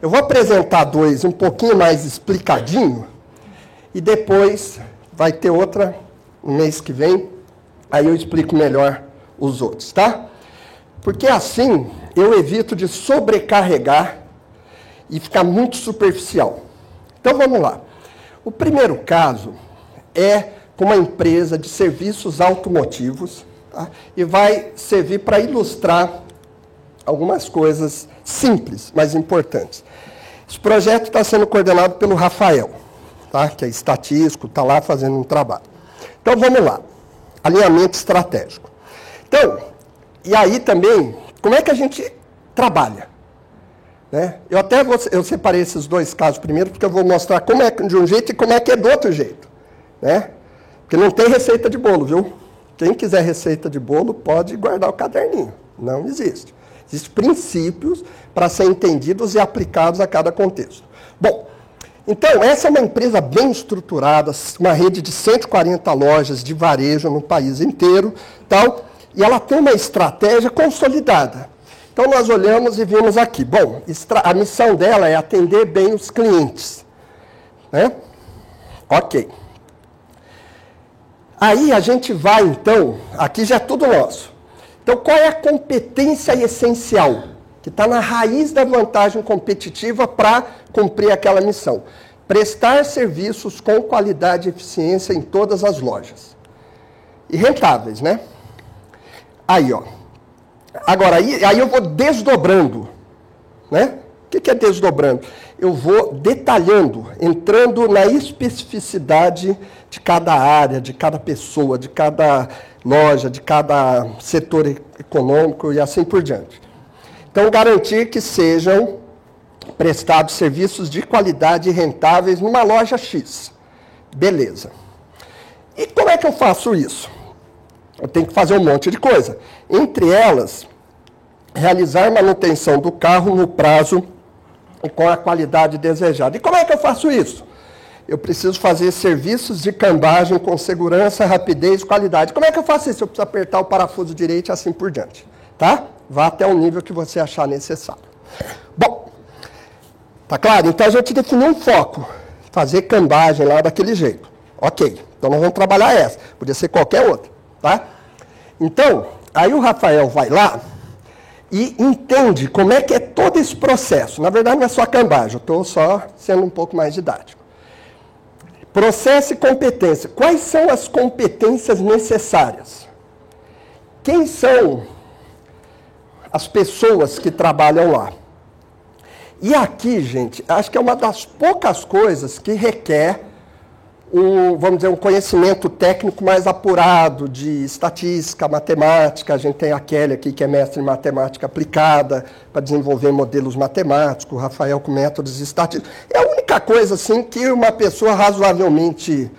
Eu vou apresentar 2 um pouquinho mais explicadinho, e depois vai ter outra no mês que vem, aí eu explico melhor os outros, tá? Porque assim eu evito de sobrecarregar e ficar muito superficial. Então vamos lá. O primeiro caso é com uma empresa de serviços automotivos, tá? E vai servir para ilustrar algumas coisas simples, mas importantes. Esse projeto está sendo coordenado pelo Rafael, tá? Que é estatístico, está lá fazendo um trabalho. Então vamos lá. Alinhamento estratégico. Então, e aí também como é que a gente trabalha? Né? Eu separei esses dois casos primeiro, porque eu vou mostrar como é de um jeito e como é que é do outro jeito. Né? Porque não tem receita de bolo, viu? Quem quiser receita de bolo pode guardar o caderninho. Não existe. Existem princípios para serem entendidos e aplicados a cada contexto. Bom, então, essa é uma empresa bem estruturada, uma rede de 140 lojas de varejo no país inteiro, tal, e ela tem uma estratégia consolidada. Então, nós olhamos e vimos aqui. Bom, a missão dela é atender bem os clientes. Né? Ok. Aí a gente vai, então, aqui já é tudo nosso. Então, qual é a competência essencial que está na raiz da vantagem competitiva para cumprir aquela missão? Prestar serviços com qualidade e eficiência em todas as lojas. E rentáveis, né? Aí, ó. Agora, aí eu vou desdobrando, né? O que é desdobrando? Eu vou detalhando, entrando na especificidade de cada área, de cada pessoa, de cada loja, de cada setor econômico e assim por diante. Então, garantir que sejam prestados serviços de qualidade e rentáveis numa loja X. Beleza. E como é que eu faço isso? Eu tenho que fazer um monte de coisa. Entre elas, realizar manutenção do carro no prazo e com a qualidade desejada. E como é que eu faço isso? Eu preciso fazer serviços de cambagem com segurança, rapidez e qualidade. Como é que eu faço isso? Eu preciso apertar o parafuso direito e assim por diante. Tá? Vá até o nível que você achar necessário. Bom, tá claro? Então a gente definiu um foco. Fazer cambagem lá daquele jeito. Ok, então nós vamos trabalhar essa. Podia ser qualquer outra. Tá? Então, aí o Rafael vai lá e entende como é que é todo esse processo. Na verdade, não é só cambagem, eu estou só sendo um pouco mais didático. Processo e competência. Quais são as competências necessárias? Quem são as pessoas que trabalham lá? E aqui, gente, acho que é uma das poucas coisas que requer vamos dizer, um conhecimento técnico mais apurado de estatística, matemática. A gente tem a Kelly aqui, que é mestre em matemática aplicada, para desenvolver modelos matemáticos, o Rafael com métodos estatísticos. É a única coisa, assim, que uma pessoa razoavelmente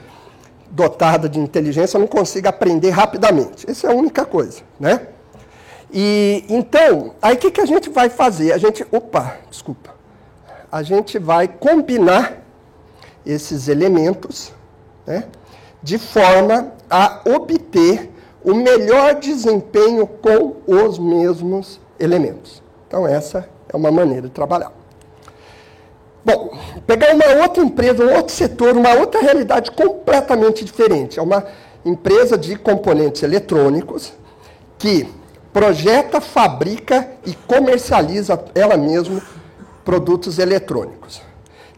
dotada de inteligência não consiga aprender rapidamente. Essa é a única coisa, né? E, então, aí o que a gente vai fazer? A gente vai combinar esses elementos, né, de forma a obter o melhor desempenho com os mesmos elementos. Então, essa é uma maneira de trabalhar. Bom, pegar uma outra empresa, um outro setor, uma outra realidade completamente diferente. É uma empresa de componentes eletrônicos que projeta, fabrica e comercializa ela mesma produtos eletrônicos.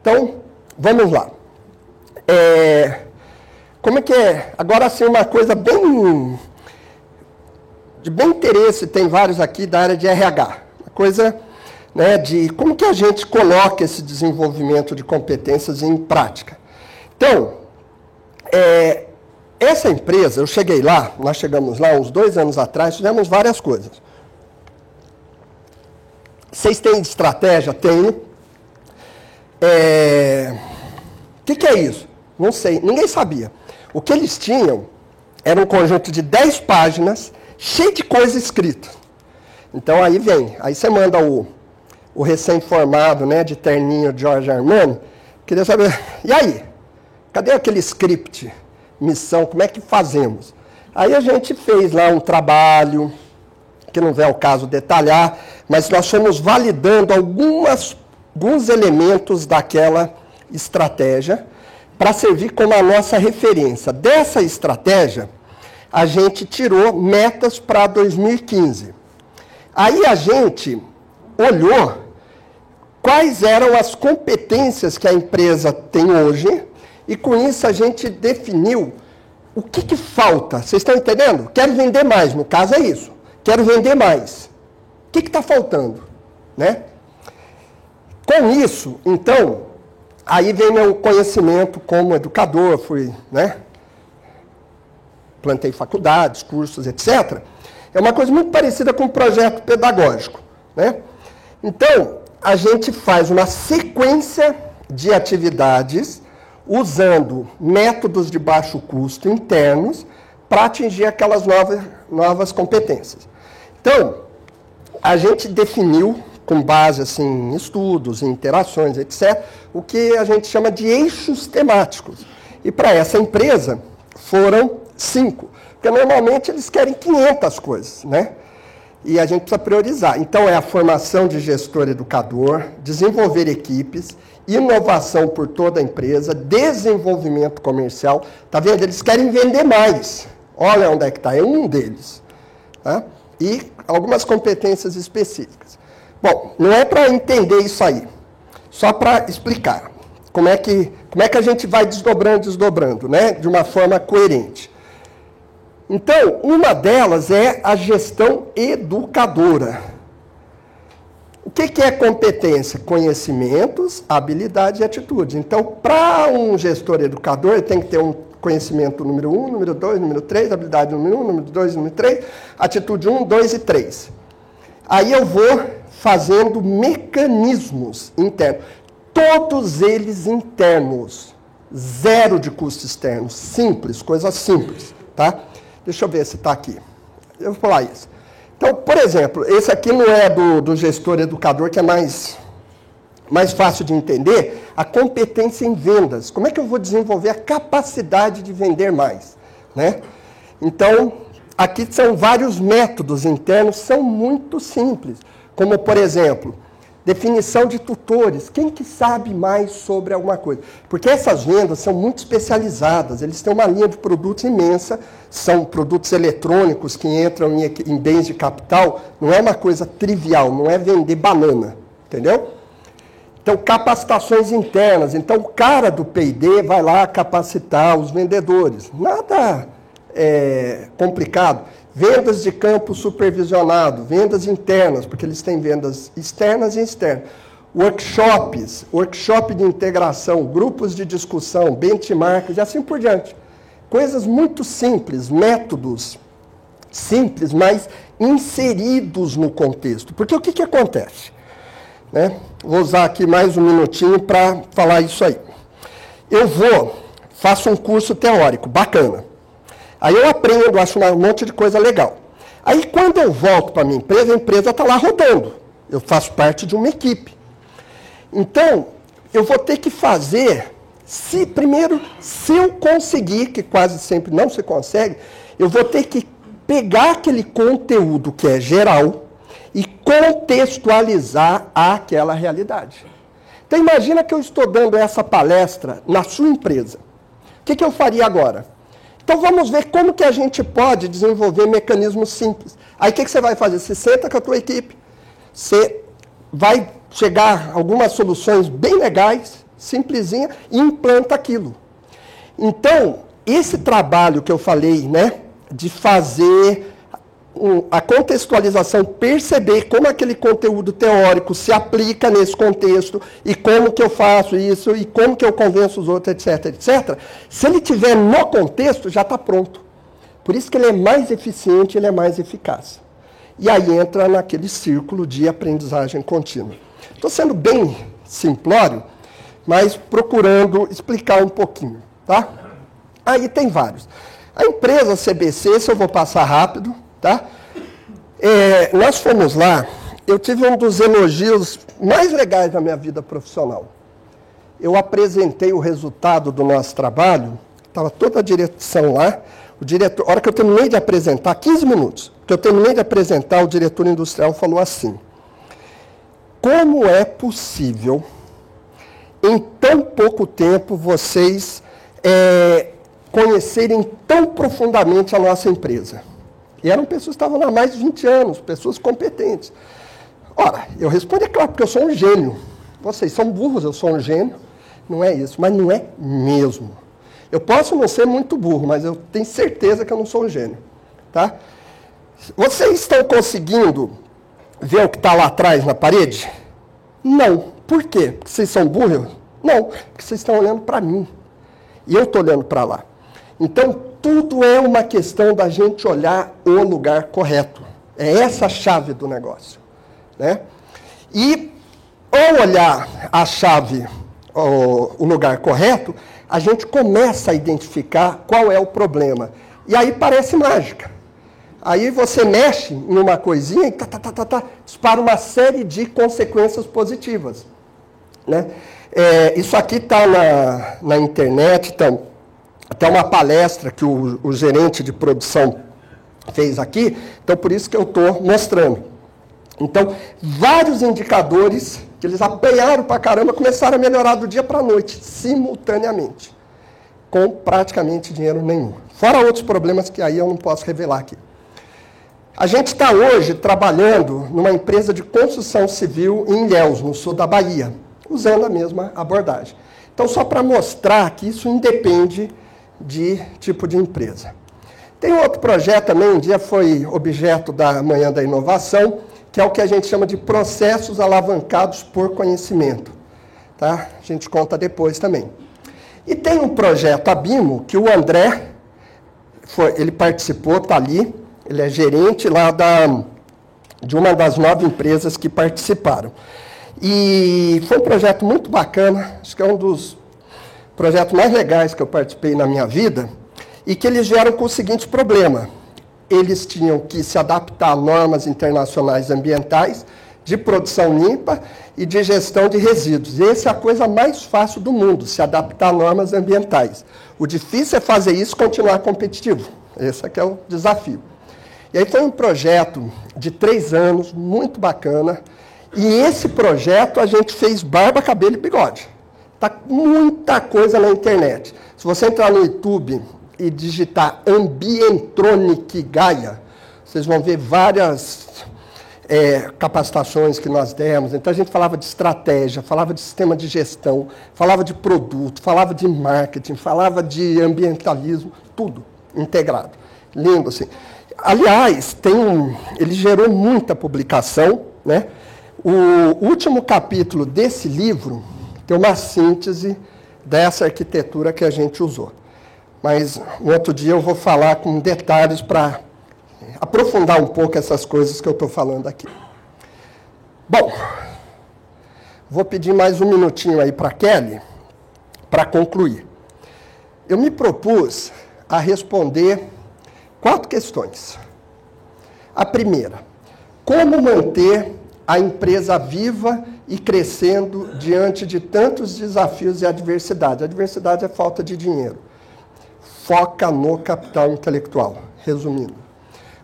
Então, vamos lá. Como é que é? Agora, assim, uma coisa de bem interesse, tem vários aqui da área de RH. Uma coisa, né, de como que a gente coloca esse desenvolvimento de competências em prática. Então, essa empresa, eu cheguei lá, nós chegamos lá uns 2 anos atrás, fizemos várias coisas. Vocês têm estratégia? Tenho. O que é isso? Não sei, ninguém sabia. O que eles tinham era um conjunto de 10 páginas, cheio de coisa escrita. Então aí você manda o recém-formado, né, de terninho Giorgio Armani, queria saber, e aí? Cadê aquele script, missão, como é que fazemos? Aí a gente fez lá um trabalho, que não é o caso detalhar, mas nós fomos validando alguns elementos daquela estratégia para servir como a nossa referência. Dessa estratégia, a gente tirou metas para 2015. Aí a gente olhou quais eram as competências que a empresa tem hoje e com isso a gente definiu o que falta. Vocês estão entendendo? Quero vender mais, no caso é isso. Quero vender mais. O que está faltando? Né? Com isso, então, aí vem meu conhecimento como educador, plantei faculdades, cursos, etc. É uma coisa muito parecida com um projeto pedagógico, né? Então, a gente faz uma sequência de atividades usando métodos de baixo custo internos para atingir aquelas novas competências. Então, a gente definiu, com base assim, em estudos, em interações, etc., o que a gente chama de eixos temáticos. E para essa empresa foram 5, porque normalmente eles querem 500 coisas, né? E a gente precisa priorizar. Então, é a formação de gestor educador, desenvolver equipes, inovação por toda a empresa, desenvolvimento comercial. Está vendo? Eles querem vender mais. Olha onde é que está, é um deles. Tá? E algumas competências específicas. Bom, não é para entender isso aí, só para explicar como é que a gente vai desdobrando, né? De uma forma coerente. Então, uma delas é a gestão educadora. O que é competência? Conhecimentos, habilidades e atitudes. Então, para um gestor educador, ele tem que ter um conhecimento número 1, número 2, número 3, habilidade número 1, número 2, número 3, atitude 1, 2 e 3. Aí eu vou fazendo mecanismos internos. Todos eles internos. Zero de custo externo. Simples, coisa simples, tá? Deixa eu ver se está aqui. Eu vou falar isso. Então, por exemplo, esse aqui não é do gestor educador, que é mais fácil de entender. A competência em vendas. Como é que eu vou desenvolver a capacidade de vender mais? Né? Então, aqui são vários métodos internos, são muito simples. Como, por exemplo, definição de tutores. Quem que sabe mais sobre alguma coisa? Porque essas vendas são muito especializadas. Eles têm uma linha de produtos imensa. São produtos eletrônicos que entram em bens de capital. Não é uma coisa trivial, não é vender banana. Entendeu? Então, capacitações internas. Então, o cara do P&D vai lá capacitar os vendedores. Nada complicado. Vendas de campo supervisionado, vendas internas, porque eles têm vendas externas e externas. Workshops, workshop de integração, grupos de discussão, benchmarks e assim por diante. Coisas muito simples, métodos simples, mas inseridos no contexto. Porque o que acontece? Né? Vou usar aqui mais um minutinho para falar isso aí. Faço um curso teórico, bacana. Aí eu aprendo, acho um monte de coisa legal. Aí quando eu volto para a minha empresa, a empresa está lá rodando. Eu faço parte de uma equipe. Então, eu vou ter que fazer, primeiro, se eu conseguir, que quase sempre não se consegue, eu vou ter que pegar aquele conteúdo que é geral e contextualizar aquela realidade. Então, imagina que eu estou dando essa palestra na sua empresa. O que eu faria agora? Então, vamos ver como que a gente pode desenvolver mecanismos simples. Aí, o que você vai fazer? Você senta com a tua equipe, você vai chegar a algumas soluções bem legais, simplesinha, e implanta aquilo. Então, esse trabalho que eu falei, né, de fazer a contextualização, perceber como aquele conteúdo teórico se aplica nesse contexto e como que eu faço isso e como que eu convenço os outros, etc, etc. Se ele estiver no contexto, já está pronto. Por isso que ele é mais eficiente, ele é mais eficaz. E aí entra naquele círculo de aprendizagem contínua. Estou sendo bem simplório, mas procurando explicar um pouquinho, tá? Aí tem vários. A empresa CBC, esse eu vou passar rápido, tá? Nós fomos lá, eu tive um dos elogios mais legais da minha vida profissional. Eu apresentei o resultado do nosso trabalho, estava toda a direção lá, o diretor, a hora que eu terminei de apresentar, 15 minutos, que eu terminei de apresentar, o diretor industrial falou assim: como é possível, em tão pouco tempo, vocês conhecerem tão profundamente a nossa empresa? E eram pessoas que estavam lá há mais de 20 anos, pessoas competentes. Ora, eu respondo, é claro, porque eu sou um gênio. Vocês são burros, eu sou um gênio. Não é isso, mas não é mesmo. Eu posso não ser muito burro, mas eu tenho certeza que eu não sou um gênio. Tá? Vocês estão conseguindo ver o que está lá atrás na parede? Não. Por quê? Porque vocês são burros? Não, porque vocês estão olhando para mim. E eu estou olhando para lá. Então, tudo é uma questão da gente olhar o lugar correto. É essa a chave do negócio, né? E ao olhar a chave, o lugar correto, a gente começa a identificar qual é o problema. E aí parece mágica. Aí você mexe em uma coisinha e dispara uma série de consequências positivas, né? Isso aqui está na internet, então, até uma palestra que o gerente de produção fez aqui, então por isso que eu estou mostrando. Então, vários indicadores que eles apanharam pra caramba começaram a melhorar do dia para a noite, simultaneamente, com praticamente dinheiro nenhum. Fora outros problemas que aí eu não posso revelar aqui. A gente está hoje trabalhando numa empresa de construção civil em Ilhéus, no sul da Bahia, usando a mesma abordagem. Então, só para mostrar que isso independe de tipo de empresa. Tem outro projeto também, um dia foi objeto da Manhã da Inovação, que é o que a gente chama de processos alavancados por conhecimento. Tá? A gente conta depois também. E tem um projeto ABIMO, que o André, ele participou, está ali, ele é gerente lá de uma das 9 empresas que participaram. E foi um projeto muito bacana, acho que é um dos projetos mais legais que eu participei na minha vida, e que eles vieram com o seguinte problema. Eles tinham que se adaptar a normas internacionais ambientais, de produção limpa e de gestão de resíduos. E essa é a coisa mais fácil do mundo, se adaptar a normas ambientais. O difícil é fazer isso e continuar competitivo. Esse aqui é o desafio. E aí foi um projeto de 3 anos, muito bacana. E esse projeto a gente fez barba, cabelo e bigode. Tá muita coisa na internet. Se você entrar no YouTube e digitar Ambientronic Gaia, vocês vão ver várias capacitações que nós demos. Então a gente falava de estratégia, falava de sistema de gestão, falava de produto, falava de marketing, falava de ambientalismo, tudo integrado. Lindo, assim. Aliás, ele gerou muita publicação, né? O último capítulo desse livro tem uma síntese dessa arquitetura que a gente usou. Mas um outro dia eu vou falar com detalhes para aprofundar um pouco essas coisas que eu estou falando aqui. Bom, vou pedir mais um minutinho aí para a Kelly, para concluir. Eu me propus a responder 4 questões. A primeira, como manter a empresa viva e crescendo diante de tantos desafios e adversidade? A adversidade é falta de dinheiro. Foca no capital intelectual, resumindo.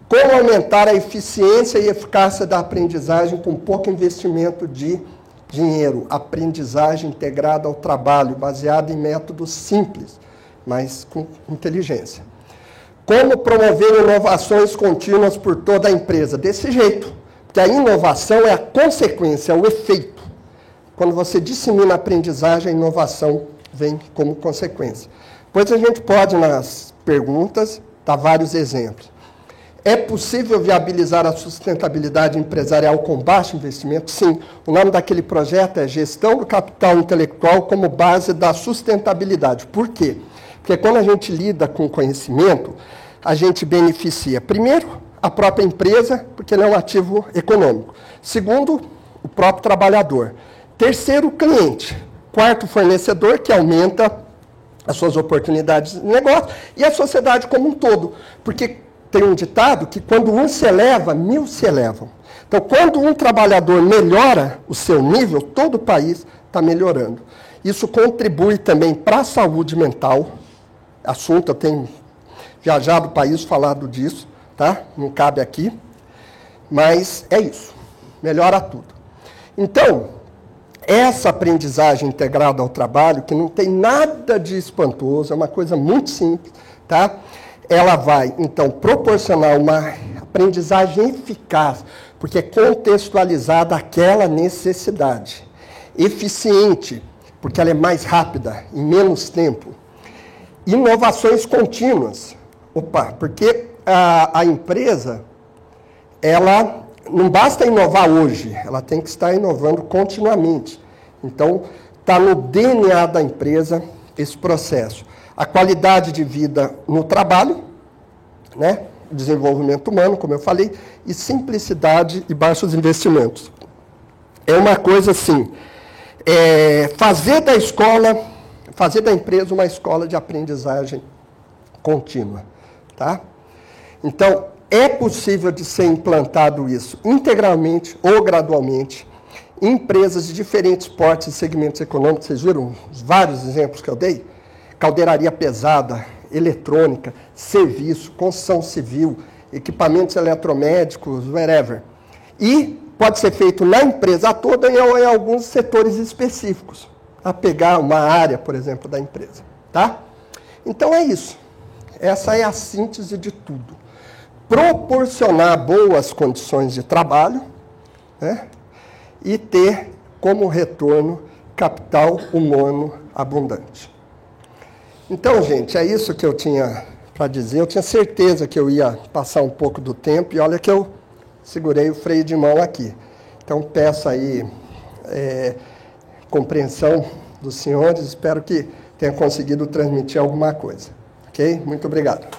Como aumentar a eficiência e eficácia da aprendizagem com pouco investimento de dinheiro? Aprendizagem integrada ao trabalho, baseada em métodos simples, mas com inteligência. Como promover inovações contínuas por toda a empresa? Desse jeito, porque a inovação é a consequência, é o efeito. Quando você dissemina a aprendizagem, a inovação vem como consequência. Depois a gente pode, nas perguntas, dar vários exemplos. É possível viabilizar a sustentabilidade empresarial com baixo investimento? Sim. O nome daquele projeto é Gestão do Capital Intelectual como Base da Sustentabilidade. Por quê? Porque quando a gente lida com conhecimento, a gente beneficia, primeiro, a própria empresa, porque ele é um ativo econômico. Segundo, o próprio trabalhador. Terceiro, o cliente. Quarto, o fornecedor, que aumenta as suas oportunidades de negócio, e a sociedade como um todo. Porque tem um ditado que quando um se eleva, 1000 se elevam. Então, quando um trabalhador melhora o seu nível, todo o país está melhorando. Isso contribui também para a saúde mental. Assunto, eu tenho viajado o país, falado disso, tá? Não cabe aqui. Mas é isso. Melhora tudo. Então, essa aprendizagem integrada ao trabalho, que não tem nada de espantoso, é uma coisa muito simples, tá? Ela vai, então, proporcionar uma aprendizagem eficaz, porque é contextualizada àquela necessidade. Eficiente, porque ela é mais rápida, em menos tempo. Inovações contínuas. Porque a empresa, ela não basta inovar hoje, ela tem que estar inovando continuamente. Então, está no DNA da empresa esse processo. a qualidade de vida no trabalho, né? Desenvolvimento humano, como eu falei, e simplicidade e baixos investimentos. É uma coisa assim, fazer da escola, fazer da empresa uma escola de aprendizagem contínua, tá? Então, é possível de ser implantado isso integralmente ou gradualmente em empresas de diferentes portes e segmentos econômicos. Vocês viram os vários exemplos que eu dei? Caldeiraria pesada, eletrônica, serviço, construção civil, equipamentos eletromédicos, whatever. E pode ser feito na empresa toda ou em alguns setores específicos, a pegar uma área, por exemplo, da empresa, tá? Então é isso. Essa é a síntese de tudo. Proporcionar boas condições de trabalho, né? E ter como retorno capital humano abundante. Então, gente, é isso que eu tinha para dizer. Eu tinha certeza que eu ia passar um pouco do tempo e olha que eu segurei o freio de mão aqui. Então, peço aí compreensão dos senhores. Espero que tenha conseguido transmitir alguma coisa. Ok? Muito obrigado.